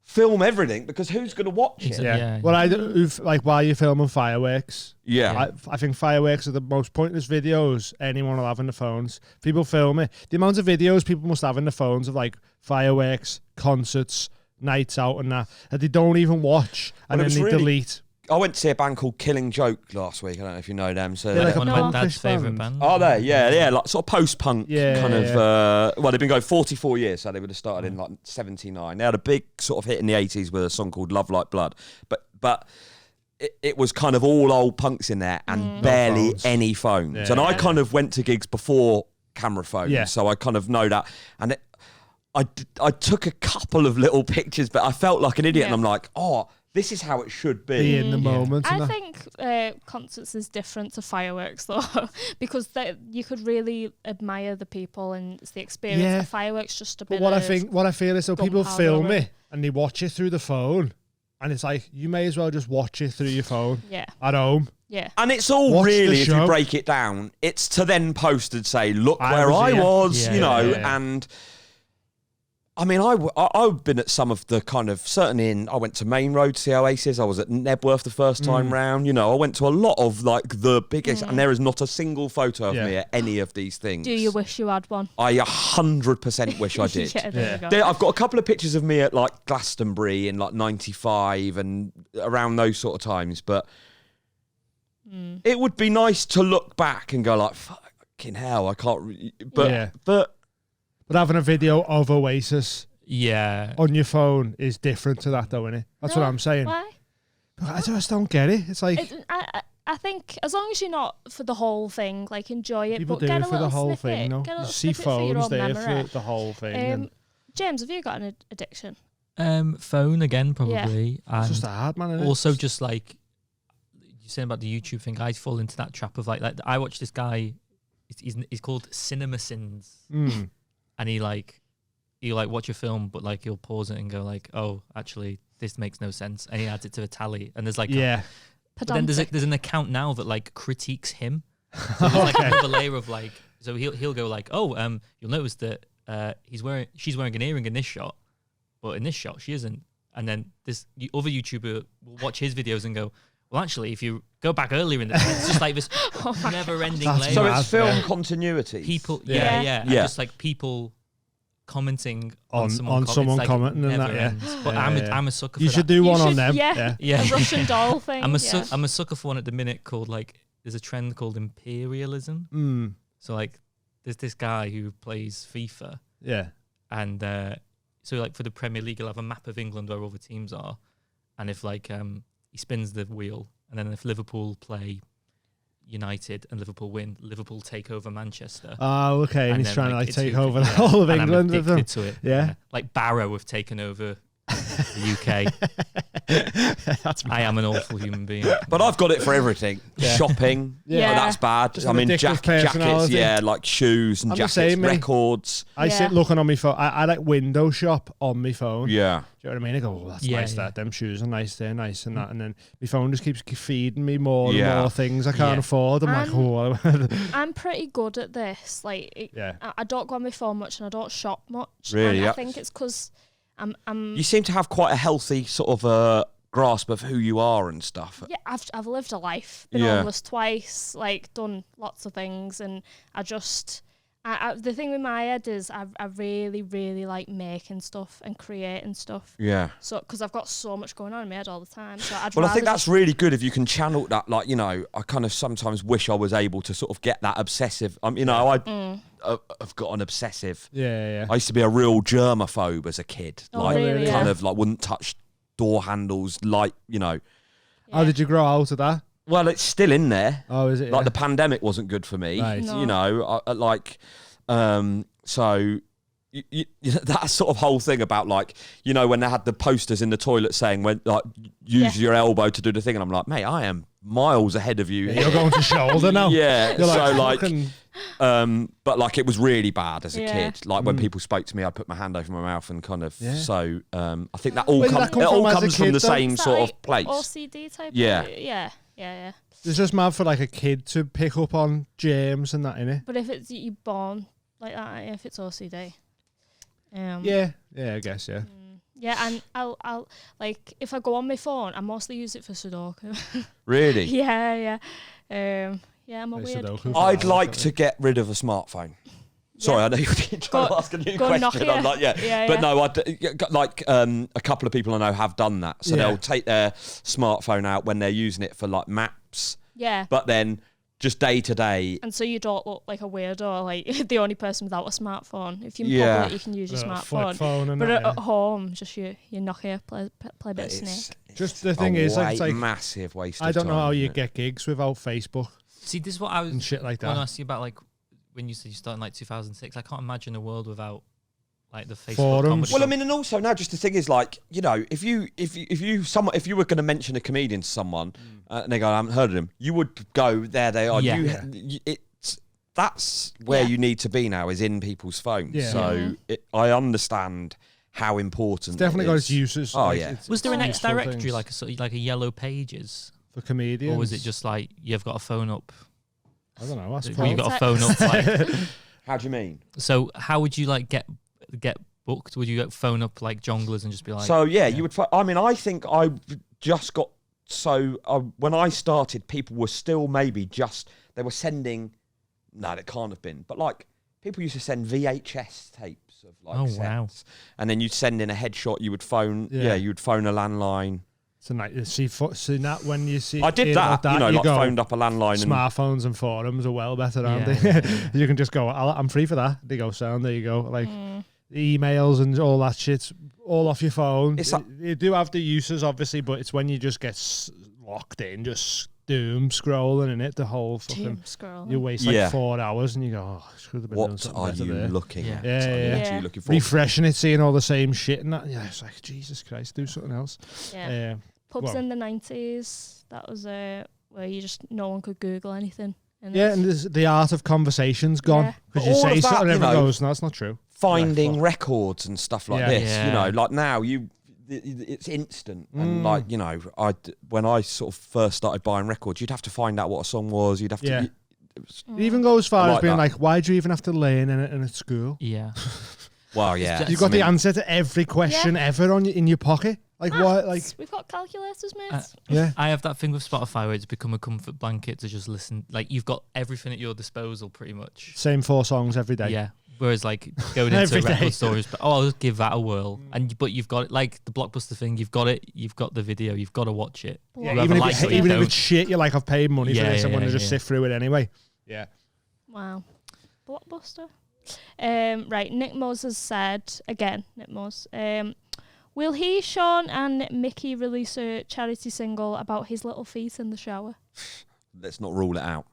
film everything because who's going to watch it? Yeah. Well, I do, like while you're filming fireworks. Yeah. I think fireworks are the most pointless videos anyone will have in the phones. People film it. The amount of videos people must have in the phones of like fireworks, concerts, nights out and that they don't even watch and then they delete. I went to see a band called Killing Joke last week. I don't know if you know them. So they're like one of my dad's favourite bands. Are they? Yeah, like sort of post-punk kind of. Yeah. Well, they've been going 44 years, so they would have started in like 79. They had a big sort of hit in the 80s with a song called Love Like Blood, but it was kind of all old punks in there and barely any phones. Yeah. And I kind of went to gigs before camera phones, so I kind of know that. And I took a couple of little pictures, but I felt like an idiot, and I'm like, oh. This is how it should be. In the moment. I think concerts is different to fireworks though, because you could really admire the people and it's the experience. Yeah. Fireworks just a But bit. what I feel is, so people film it and they watch it through the phone, and it's like you may as well just watch it through your phone. At home. Yeah. And it's all Watch really, if the you show. break it down, it's to then post and say, look I where was I here. was, you know, Yeah. and. I mean, I've been at some of the kind of, certainly I went to Main Road to see Oasis. I was at Nebworth the first time round. You know, I went to a lot of like the biggest, and there is not a single photo of me at any of these things. Do you wish you had one? I 100% wish I did. There you go. I've got a couple of pictures of me at like Glastonbury in like 95 and around those sort of times, but it would be nice to look back and go like, fucking hell, I can't, but having a video of Oasis on your phone is different to that, though, isn't it? That's what I'm saying. Why? I just don't get it. It's like I think as long as you're not for the whole thing, like enjoy it, people but do get it a for the little whole snippet, thing. No, get a you little see snippet for your phones own there memory. for the whole thing. James, have you got an addiction? Phone again, probably. It's just hard, man. Isn't Also, it? just like you're saying about the YouTube thing, I fall into that trap of like I watch this guy. He's called Cinema Sins, and he like watch a film, but like he'll pause it and go like, oh, actually, this makes no sense, and he adds it to a tally, and there's like but then there's an account now that like critiques him. So there's like another layer of like, so he'll go like, oh, you'll notice that she's wearing an earring in this shot, but in this shot she isn't. And then this other YouTuber will watch his videos and go, Well, actually, if you go back earlier in the day, it's just like this never-ending layer. So it's film continuity. People, Yeah. and just like people commenting on someone like commenting and that, never yeah. ends. But I'm a sucker for You that. should do one on them. Yeah. Yeah. A Russian doll thing. I'm a sucker for one at the minute called like, there's a trend called imperialism. So like, there's this guy who plays FIFA. Yeah. And so like for the Premier League, he'll have a map of England where all the teams are. And if like he spins the wheel, and then if Liverpool play United and Liverpool win, Liverpool take over Manchester. Oh, okay. And he's trying to like it's take who over can- the whole of and England I'm with them. addicted to it. Yeah. Like Barrow have taken over the UK. That's I am an awful human being. But I've got it for everything. Yeah. Shopping. Yeah. Oh, that's bad. Just I an mean, addictive jackets. personality. Yeah, like shoes and I'm the jackets, same, mate. records. I sit looking on my phone. I like window shop on my phone. Yeah. Do you know what I mean? I go, oh, that's Yeah, nice. yeah. That them shoes are nice. They're nice and that. And then my phone just keeps feeding me more and Yeah. more things I can't Yeah. afford. I'm like, oh, I'm pretty good at this. Like, yeah. I don't go on my phone much and I don't shop much. Really? And Yeah. I think it's because I'm You seem to have quite a healthy sort of grasp of who you are and stuff. yeah, I've lived a life, been Yeah. homeless twice, like done lots of things, and I the thing with my head is I really, really like making stuff and creating stuff. Yeah. So because I've got so much going on in my head all the time. So I'd Well, I think rather that's really good if you can channel that. Like, you know, I kind of sometimes wish I was able to sort of get that obsessive. You know, I've got an obsessive. Yeah. I used to be a real germaphobe as a kid. Oh, like, really? kind Yeah. of like wouldn't touch door handles. Like, you know. How did you grow out of that? Well, it's still in there. Oh, is it? Like Yeah. the pandemic wasn't good for me. Right. No. You know, so that sort of whole thing about like, you know, when they had the posters in the toilet saying when like use your elbow to do the thing, and I'm like, mate, I am miles ahead of you. You're going to shoulder now. Yeah. You're So like, fucking- but like it was really bad as a Yeah. kid. Like when people spoke to me, I'd put my hand over my mouth and kind of. Yeah. So I think that all Where did that come it all from as a comes from kid, the though? same Is that sort like of place. OCD type. Yeah. Yeah. It's just mad for like a kid to pick up on germs and that, innit? But if it's you're born like that, if it's OCD. Yeah, I guess, yeah. Yeah, and I'll like if I go on my phone, I mostly use it for Sudoku. Really. yeah. Yeah, I'm a Play weird Sudoku kid. for I'd hours, like don't to get rid of a smartphone. Sorry, I know you're trying Go- to ask a new go question. Nokia. I'm like, Yeah, but yeah. no, like a couple of people I know have done that. So Yeah. they'll take their smartphone out when they're using it for like maps, Yeah. but then just day to day. And so you don't look like a weirdo, like the only person without a smartphone. If you're in Yeah. public, you can use your Flip smartphone. phone and But that, at home, just your Nokia, play a bit of It's Snake. Just the thing is, like, it's like massive waste. I of don't know time, how you isn't it? get gigs without Facebook See, this is what I was and shit like want to that. ask you about, like when you said you started in like 2006. I can't imagine a world without like the Facebook Forums. comedy. Well, I mean, and also now, just the thing is, like, you know, if you were going to mention a comedian to someone and they go, I haven't heard of him, you would go, there they are. Yeah. That's where Yeah. you need to be now, is in people's phones. Yeah. So I understand how important. It's definitely it got is. its uses. Oh, like, yeah. it's- was there an it's X useful directory things like a sort of like a yellow pages, for comedians? or was it just like you've got a phone up? I don't know. That's Where you cool. got a phone up? Like, How do you mean? so how would you like get booked? Would you get phone up like jonglers and just be like? So yeah, you would. I mean, I think I just got when I started, people were still maybe just they were sending. No, it can't have been. But like people used to send VHS tapes of like Oh, sets, wow. and then you'd send in a headshot. You would phone. Yeah. Yeah, you would phone a landline. So like, see that when you see I did hear that. about You know, you like go, phoned up a landline and smartphones and forums are well better, aren't Yeah. they? You can just go, I'm free for that. They go, sound, there you go. Like emails and all that shit's all off your phone. It's like- you do have the uses, obviously, but it's when you just get locked in, just doom scrolling in it, the whole fucking... Doom scroll. You waste like Yeah. 4 hours and you go, oh, I should have been doing what something are better you there. looking Yeah. at? Yeah, What yeah. are you looking for? Refreshing it, seeing all the same shit and that. Yeah, it's like, Jesus Christ, do something else. Yeah. Pubs well- in the 90s, that was where you just, no one could Google anything. Yeah, and the art of conversation's gone. Yeah. Because But you all say of that, something and you everyone know, goes, no, that's not true. Finding fuck. records and stuff like Yeah. this. Yeah. You know, like now it's instant. And like, you know, when I sort of first started buying records, you'd have to find out what a song was. You'd have to. Yeah. it It even goes as far I as like being that. like, why do you even have to learn in at school? yeah. Well, yeah. You've got I mean, the answer to every question ever in your pocket. Like what? Like We've got calculators, mate. yeah. I have that thing with Spotify where it's become a comfort blanket to just listen. Like you've got everything at your disposal, pretty much. Same 4 songs every day. Yeah. Whereas like going into Every record day. stores, but I'll just give that a whirl. But you've got it, like the Blockbuster thing. You've got it. You've got the video. You've got to watch it. Yeah, Whoever even likes if, it, you even if don't. it's shit, you're like, I've paid money for Yeah, this. I want to yeah, just yeah. sift through it anyway. Yeah. Wow. Blockbuster. Right, Nick Moses said, again, Nick Mose, will he, Sean and Mickey release a charity single about his little feet in the shower? Let's not rule it out.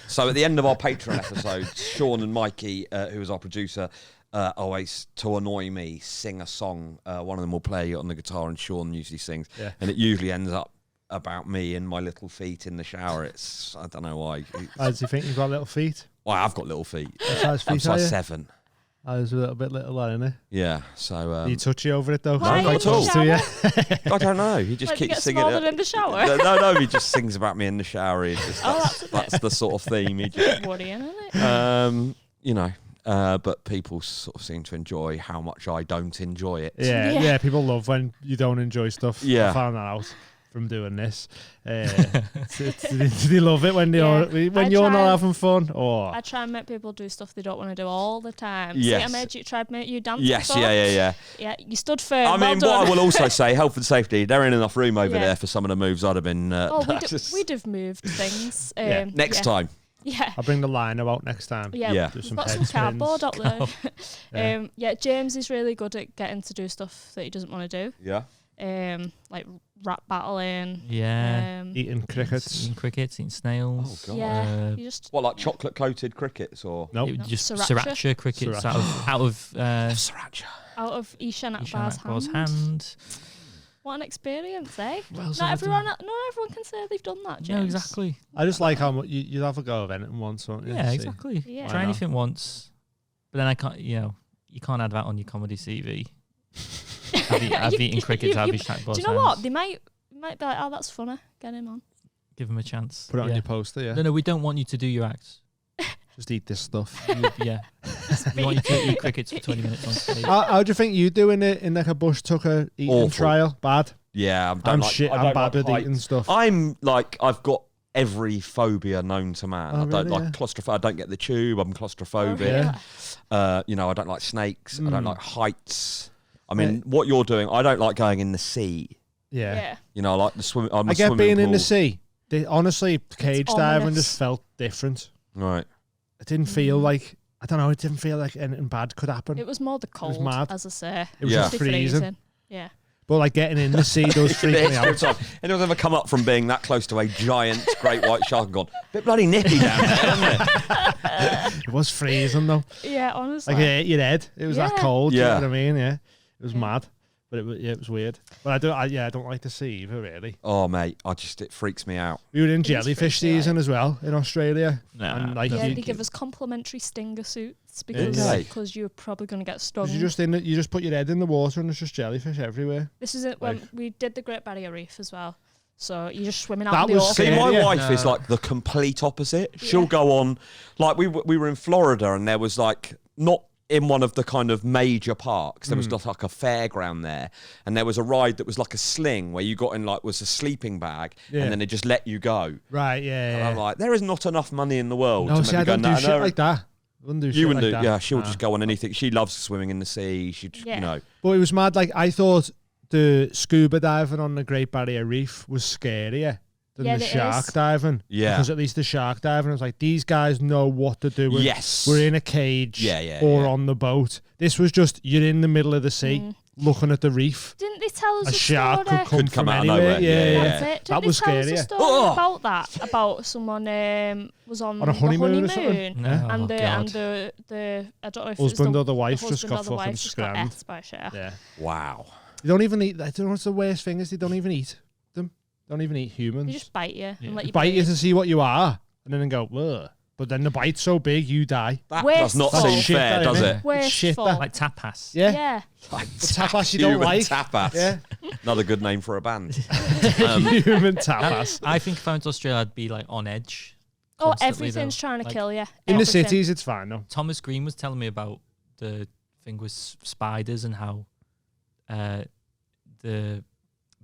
So at the end of our Patreon episode, Sean and Mikey, who is our producer, always, to annoy me, sing a song. One of them will play on the guitar and Sean usually sings. Yeah. And it usually ends up about me and my little feet in the shower. I don't know why. How do you think you've got little feet? Well, I've got little feet. What size feet I'm are size you? 7. I was a little bit little, isn't it? Yeah, so... you touchy over it though? Why not in at the all. shower? I don't know. He just Like, you keeps get singing smaller it. in the shower? No, he just sings about me in the shower. He just, that's the sort of theme. He just, Worrying, isn't it? you know, but people sort of seem to enjoy how much I don't enjoy it. Yeah, Yeah. yeah. People love when you don't enjoy stuff. Yeah. I found that out from doing this. Do they love it when you're Yeah. you're I not try- having fun? Or I try and make people do stuff they don't want to do all the time. Yes. See, tried to make you dance Yes, before? yeah. Yeah, you stood firm. I mean, well what I done. will also say, health and safety, there ain't enough room over Yeah. there for some of the moves I'd have been... Oh, practice. we'd have moved things. Yeah. Next time. Yeah. I'll bring the liner out next time. Yeah, Yeah. Do we've some got head some spins. cardboard up there. Yeah. Yeah, James is really good at getting to do stuff that he doesn't want to do. Yeah. Like rap battling. Yeah. Eating crickets. Eating crickets, eating snails. Oh, God. Yeah, Uh, you just What, like chocolate-coated crickets or... Nope. It was just Sriracha? sriracha crickets Sriracha. out of Sriracha. out of Ishan Ishan Akbar's Akbar's hand. hand. What an experience, eh? What else Not have I everyone, done? not everyone can say they've done that, James. No, exactly. I just like how much you'd have a go of anything once, won't you? Yeah, See. exactly. Yeah. Try Why not? anything once, but then I can't. You can't add that on your comedy CV. I've eaten crickets. I've eaten Do you know what? They might be like, oh, that's funny. Get him on. Give them a chance. Put it on Yeah. your poster, yeah. No, we don't want you to do your act. Just eat this stuff. Yeah. We want you to eat crickets for 20 minutes on stage. How do you think you do in like a Bush Tucker eating Awful. trial? Bad. Yeah, I'm shit. I'm bad with eating stuff. I'm like, I've got every phobia known to man. Oh, I don't really? like Yeah. claustrophobic. I don't get the tube. I'm claustrophobic. Yeah. Yeah. I don't like snakes. I don't like heights. I Yeah. mean, what you're doing, I don't like going in the sea. Yeah. I like the swim. I'm I a get swimming being in the pool. sea. Honestly, cage diving ominous. just felt different. Right. It didn't feel like, I don't know, it didn't feel like anything bad could happen. It was more the cold, mad. as I say. It was Yeah. just freezing. Yeah. But like getting in the sea does freak me out. Anyone's ever come up from being that close to a giant great white shark and gone, bit bloody nippy down there, isn't it? It was freezing though. Yeah, honestly. Like it hit your head. It was that Yeah. cold. You know Yeah. what I mean? Yeah. It was Yeah. mad. But it was weird. But I don't like the sea either, really. Oh, mate, it freaks me out. We were in It is jellyfish freaky, season as well in Australia. Nah, And like Yeah, you, they give us complimentary stinger suits Okay. because you're probably going to get stung. you just put your head in the water and there's just jellyfish everywhere. This is it when Like- we did the Great Barrier Reef as well. So you're just swimming out That in the was ocean. See, scary. my Yeah. wife is No. like the complete opposite. She'll Yeah. go on, like we were in Florida and there was like, not in one of the kind of major parks, there was just like a fairground there. And there was a ride that was like a sling where you got in like, was a sleeping bag Yeah. and then they just let you go. Right, yeah. And I'm like, there is not enough money in the world no, to see, maybe I don't go, do "No, shit no." like that. I wouldn't do shit You wouldn't like do, that. yeah, she'll Nah. just go on anything. She loves swimming in the sea. Yeah. But it was mad. Like I thought the scuba diving on the Great Barrier Reef was scarier than Yeah, the it shark is. diving. Yeah. Because at least the shark diving, I was like, these guys know what to do. Yes. We're in a cage Yeah, or yeah. on the boat. This was just, you're in the middle of the sea Mm. looking at the reef. Didn't they tell us A a shark story? could come Could come from out of anywhere. nowhere. Yeah, yeah. That's it. Didn't That they was tell us scary. a story Oh! about that? About someone was on On a honeymoon or the something? honeymoon. No, And the God. the I don't know if Husband it's or the wife the just husband got or the fucking wife just got scrammed. ate by a shark. Yeah. Wow. They don't even eat, I don't know what's the worst thing is, they don't even eat them. Don't even eat humans. They just bite you Yeah. and let you bite you bleed. to see what you are and then go, ugh. But then the bite's so big, you die. That Wasteful. does not That's seem shit, fair, that, does innit? it? It's shit, Wasteful. that. Like tapas. Yeah. Yeah. Like tapas you don't human like. Tapas. Yeah. Another good name for a band. Human tapas. I think if I went to Australia, I'd be like on edge. Oh, constantly, everything's though. trying to Like, kill you. In the Everything. cities, it's fine though. Thomas Green was telling me about the thing with spiders and how the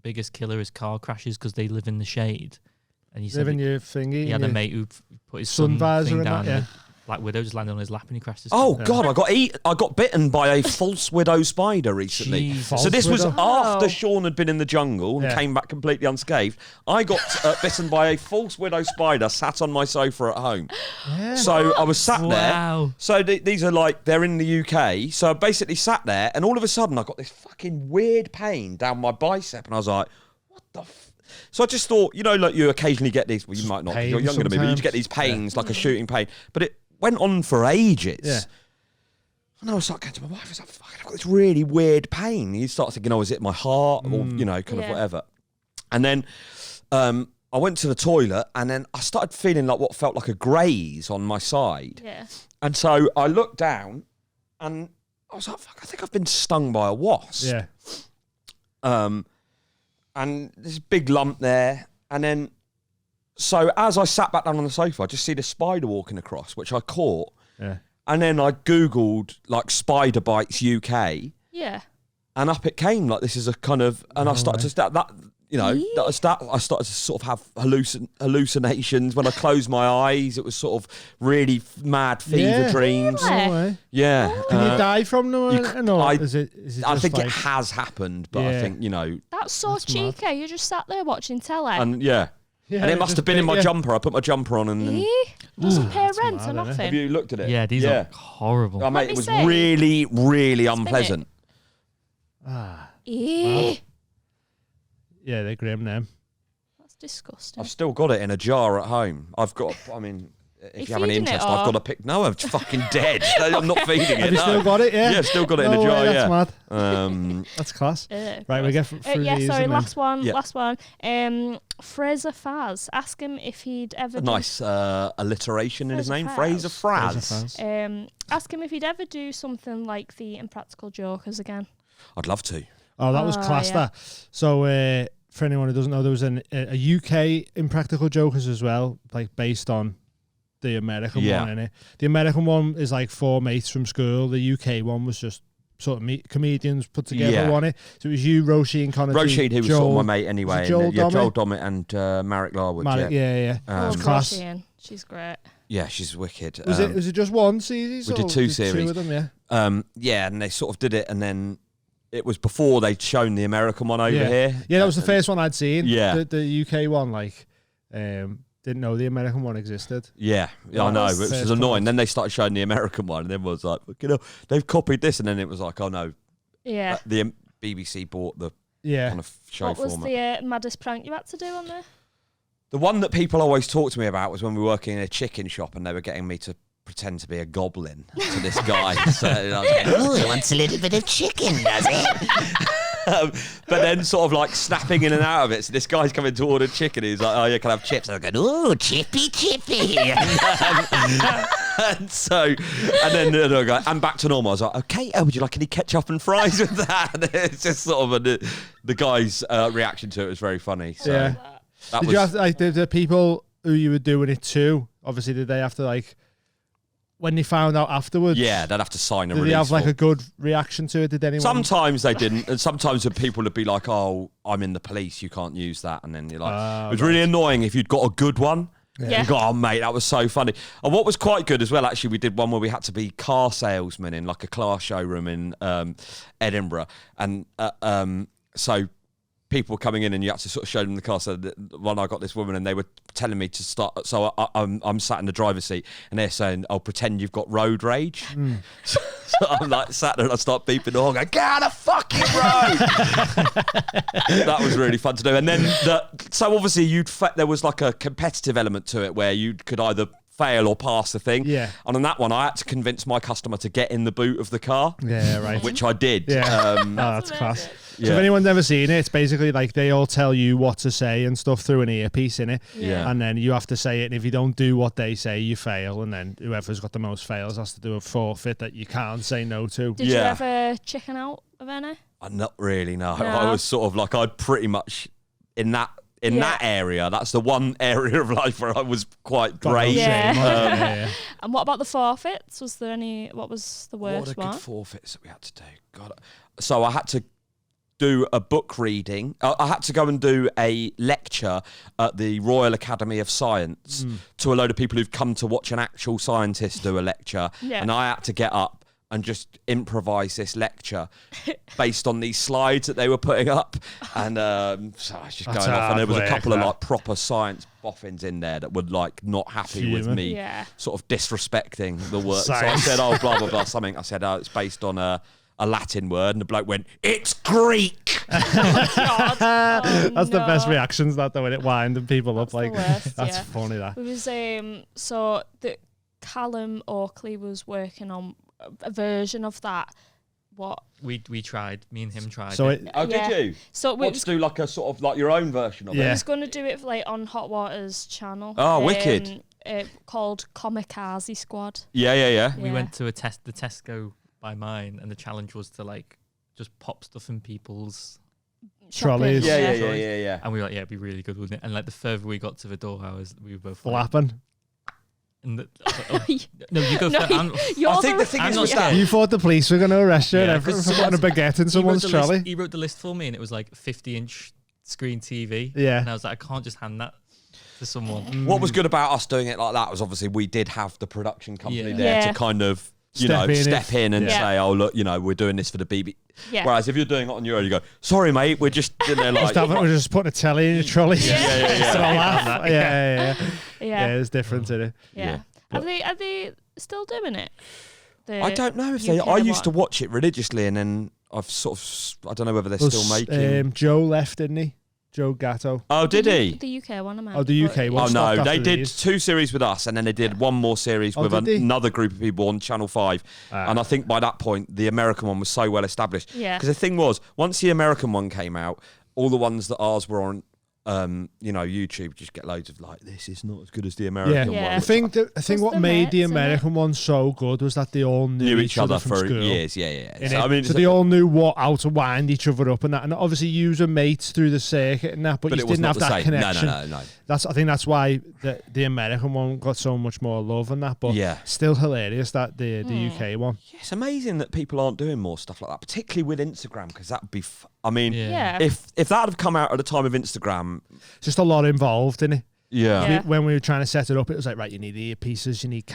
biggest killer is car crashes because they live in the shade. And he said Living your thingy. he had a mate who put his sun visor thing and down. that, yeah. Black Widow just landed on his lap and he crashed his Oh car. God, I got bitten by a false widow spider recently. Jesus. So this was False widow? after Oh. Sean had been in the jungle and Yeah. came back completely unscathed. I got bitten by a false widow spider sat on my sofa at home. Yeah. So I was sat there. Wow. So these are like, they're in the UK. So I basically sat there and all of a sudden I got this fucking weird pain down my bicep and I was like, what the So I just thought, you know, like you occasionally get these, well, you might not, 'cause you're Pain younger than me, but you sometimes. get these pains, like a shooting pain. But it went on for ages. Yeah. And I was like, going to my wife, I was like, fuck, I've got this really weird pain. You start thinking, oh, is it my heart? Or, you know, kind of Yeah. whatever. And then I went to the toilet and then I started feeling like what felt like a graze on my side. Yeah. And so I looked down and I was like, fuck, I think I've been stung by a wasp. Yeah. And there's a big lump there. And then, so as I sat back down on the sofa, I just see the spider walking across, which I caught. Yeah. And then I Googled like spider bites UK, Yeah. and up it came. Like this is a kind of, and I started to start that. You know, I started to sort of have hallucinations. When I closed my eyes, it was sort of really mad fever Yeah. dreams. Really? No way. Yeah. Can you die from them? you c- Or I- is it I just think like, it has happened, but I Yeah. think, you know, That's so That's mad. cheeky. You just sat there watching telly. and yeah. Yeah, And it must just have been in my bit you. jumper. I put my jumper on and then, Doesn't pay that's rent mad, or innit? nothing. have you looked at it? Yeah, these are horrible. Oh, mate, me it was see. really, really Spin it. unpleasant. Ah, Ew. yeah, they're grim now. That's disgusting. I've still got it in a jar at home. I've got, I mean, if you have any feeding it interest, I've or- got to pick. No, I'm fucking dead. I'm not feeding it. Have you no. still got it? Yeah. Yeah, still got it in No a jar. way, Yeah. that's Um, That's class. Ugh, Right, we gross. get through Yeah, these. sorry, and then- last one. Yeah. Last one. Fraser Faz. Ask him if he'd ever a do- nice alliteration in his Fraser name, Faz. Fraser Fraser Fraz. Faz. Ask him if he'd ever do something like the Impractical Jokers again. I'd love to. Oh, that was Oh, class. yeah. That. So, for anyone who doesn't know, there was a UK Impractical Jokers as well, like based on the American Yeah. one. Innit? The American one is like 4 mates from school. The UK one was just sort of comedians put together Yeah. on it. So it was you, Roshi, and Connor. Rashid, who was sort of my mate anyway. Joel and, yeah, Dommett? Joel Dommett and Marek Larwood. Malik, yeah. Love It's class. Roisin. She's great. Yeah, she's wicked. Was it just one series? we did or 2 did series. 2 of them, yeah. Yeah, and they sort of did it, and then it was before they'd shown the American one over Yeah. here. Yeah, that was the first one I'd seen. Yeah. The UK one, like, didn't know the American one existed. Yeah, I That know, was which first was annoying. comments. Then they started showing the American one, and then was like, you know, they've copied this, and then it was like, oh no, Yeah. the BBC bought the Yeah. kind of show What was format. the maddest prank you had to do on there? The one that people always talk to me about was when we were working in a chicken shop, and they were getting me to pretend to be a goblin to this guy. So I was going, Oh, he wants a little bit of chicken, does he? but then sort of like snapping in and out of it. So this guy's coming to order chicken. He's like, oh yeah, can I have chips? And I'm going, Oh, chippy, chippy. and so, and then I go, and back to normal. I was like, okay, would you like any ketchup and fries with that? And it's just sort of the guy's reaction to it was very funny. So Yeah. that Did was, you have to, like the people who you were doing it to? Obviously, did they have to like when they found out afterwards? yeah, they'd have to sign a Did release they have like form. a good reaction to it? Did anyone? Sometimes they didn't, and sometimes the people would be like, "Oh, I'm in the police. You can't use that." And then you're like, Ah, "It was really annoying if you'd got a good one." Yeah. You go, "Oh, mate, that was so funny." And what was quite good as well, actually, we did one where we had to be car salesmen in like a car showroom in Edinburgh, and so people were coming in and you had to sort of show them the car. So when I got this woman and they were telling me to start, so I'm sat in the driver's seat and they're saying, "Oh, pretend you've got road rage." So I'm like sat there and I start beeping the horn, going, "Get out of fucking road!" That was really fun to do. And then so obviously there was like a competitive element to it where you could either fail or pass the thing. Yeah. And on that one, I had to convince my customer to get in the boot of the car. Yeah, right. Which I did. Yeah. Um, Oh, that's class. So Yeah. if anyone's never seen it, it's basically like they all tell you what to say and stuff through an earpiece in it. Yeah. And then you have to say it. And if you don't do what they say, you fail. And then whoever's got the most fails has to do a forfeit that you can't say no to. Did you Yeah. ever chicken out of any? Not really, no. No. I was sort of like, I'd pretty much in that area. That's the one area of life where I was quite Got no brave. Yeah. shame on it. Yeah. And what about the forfeits? Was there any? What was the What were worst the one? good forfeits that we had to do? God. So I had to do a book reading. I had to go and do a lecture at the Royal Academy of Science to a load of people who've come to watch an actual scientist do a lecture. Yeah. And I had to get up and just improvise this lecture based on these slides that they were putting up. And so I was just going off, and there was a couple of like proper science boffins in there that were like not happy with me sort of disrespecting the work. So I said, oh, blah, blah, blah, something. I said, oh, it's based on a Latin word, and the bloke went, "It's Greek." That's the best reactions, that though, when it winding people up. Like, that's funny. That it was so that Callum Oakley was working on a version of that. What we tried, me and him tried. So did you? So we to do like a sort of like your own version of it. I was going to do it like on Hot Water's channel. Oh, wicked! Called Kamikaze Squad. Yeah. We went to the Tesco by mine, and the challenge was to like just pop stuff in people's trolleys. Yeah. And we were like, it'd be really good, wouldn't it? And like the further we got to the door, we were both flapping. No, you go. I think the thing is, you thought the police were going to arrest you for putting a baguette in someone's trolley. He wrote the list for me, and it was like 50-inch screen TV. Yeah, and I was like, I can't just hand that to someone. What was good about us doing it like that was obviously we did have the production company there to kind of step in and say, oh look, we're doing this for the BB. Yeah. Whereas if you're doing it on your own, you go, sorry mate, we're just in there like we're just putting a telly in your trolley. Yeah, it's different, isn't it? Yeah. Are they still doing it? I don't know if I used to watch it religiously, and then I've sort of, I don't know whether they're still making. Joe left, didn't he? Joe Gatto. Oh, did he? The UK one, I meant. Oh, the UK one. Oh, no. They did 2 series with us, and then they did one more series with another group of people on Channel 5. And I think by that point, the American one was so well established. Yeah. Because the thing was, once the American one came out, all the ones that ours were on, YouTube, just get loads of like, this is not as good as the American one. I think what made the American one so good was that they all knew each other from for school. years. Yeah. So they all knew how to wind each other up and that, and obviously you were mates through the circuit and that, but you didn't have that connection. No. I think that's why the American one got so much more love and that, but still hilarious that the UK one. Yeah, it's amazing that people aren't doing more stuff like that, particularly with Instagram, because that would be. If that had come out at the time of Instagram, just a lot involved in it. Yeah. When we were trying to set it up, it was like, right, you need earpieces, you need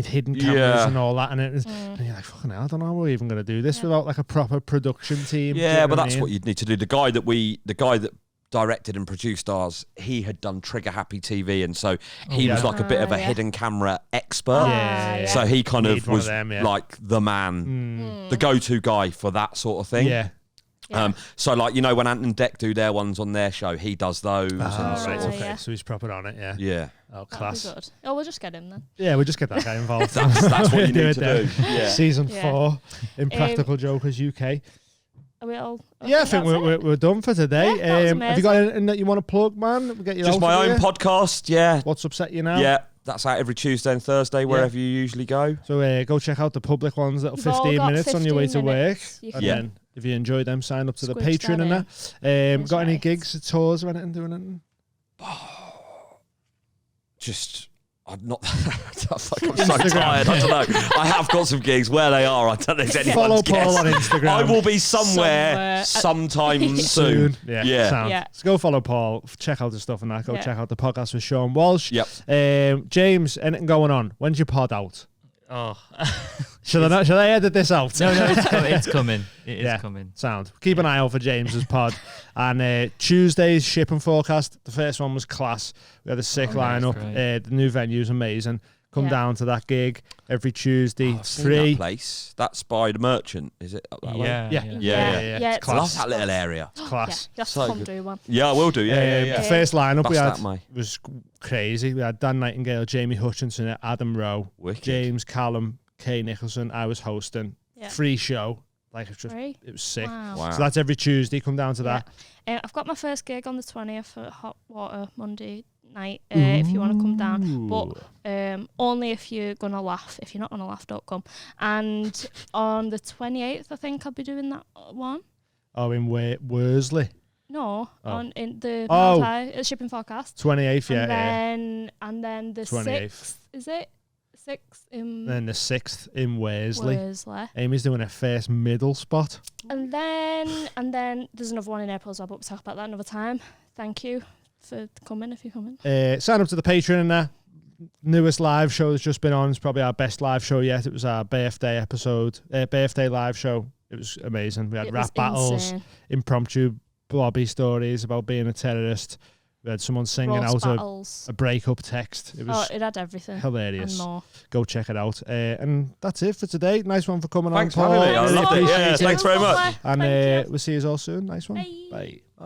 hidden cameras and all that, and it was, and you're like, fucking hell, I don't know how we're even going to do this without like a proper production team. Yeah, but that's what you'd need to do. The guy that directed and produced ours, he had done Trigger Happy TV, and so he was like a bit of a hidden camera expert. So he kind of was like the man, the go-to guy for that sort of thing. Yeah. So like, when Ant and Dec do their ones on their show, he does those. So he's proper on it. Yeah. Oh, class. That'd be good. Oh, we'll just get him then. Yeah, we'll just get that guy involved. that's what you need to do. Yeah. Season 4, Impractical Jokers UK. Are we all? I think we're done for today. Have you got anything that you want to plug, man? We'll get you just my own podcast. Yeah. What's Upset You Now? Yeah. That's out every Tuesday and Thursday, wherever you usually go. So go check out the public ones, little 15 minutes on your way to work. And then if you enjoy them, sign up to the Patreon and that. Got any gigs, tours or anything, doing anything? I'm not. I'm so tired. I don't know. I have got some gigs. Where they are, I don't know if anyone's Follow Paul on Instagram. I will be somewhere sometime soon. Yeah. So go follow Paul. Check out the stuff and that. Go check out the podcast with Sean Walsh. Yep. James, anything going on? When's your pod out? Oh. Should I edit this out? No, it's coming. It is coming. Sound. Keep an eye out for James's pod. And Tuesday's shipping forecast. The first one was class. We had a sick lineup. The new venue's amazing. Come down to that gig every Tuesday. It's free. That place. That's by the Merchant, is it? Up that way? Yeah. It's class. I love that little area. It's class. You have to come do one. Yeah, I will do. Yeah. The first lineup we had was crazy. We had Dan Nightingale, Jamie Hutchinson, Adam Rowe, James Callum, Kay Nicholson. I was hosting. Free show. Like it was sick. Wow. So that's every Tuesday. Come down to that. I've got my first gig on the 20th at Hot Water Monday night. If you want to come down, but only if you're gonna laugh. If you're not gonna laugh, don't come. And on the 28th, I think I'll be doing that one. Oh, in Worsley. No, in the shipping forecast. 28th, and then the 6th, is it? 6th in Then the 6th in Worsley. Worsley. Amy's doing her first middle spot. And then there's another one in April as well, but we'll talk about that another time. Thank you for coming if you're coming. Sign up to the Patreon and that. Newest live show that's just been on. It's probably our best live show yet. It was our birthday episode, birthday live show. It was amazing. We had rap battles, insane. impromptu blobby stories about being a terrorist. We had someone singing Roast out battles. a breakup text. It was It had everything. hilarious. And more. Go check it out. And that's it for today. Nice one for coming Thanks on, for Paul. having me. I Really loved it. appreciate Yeah, it. thanks very much. And Thank you. we'll see you all soon. Nice one. Bye. Bye.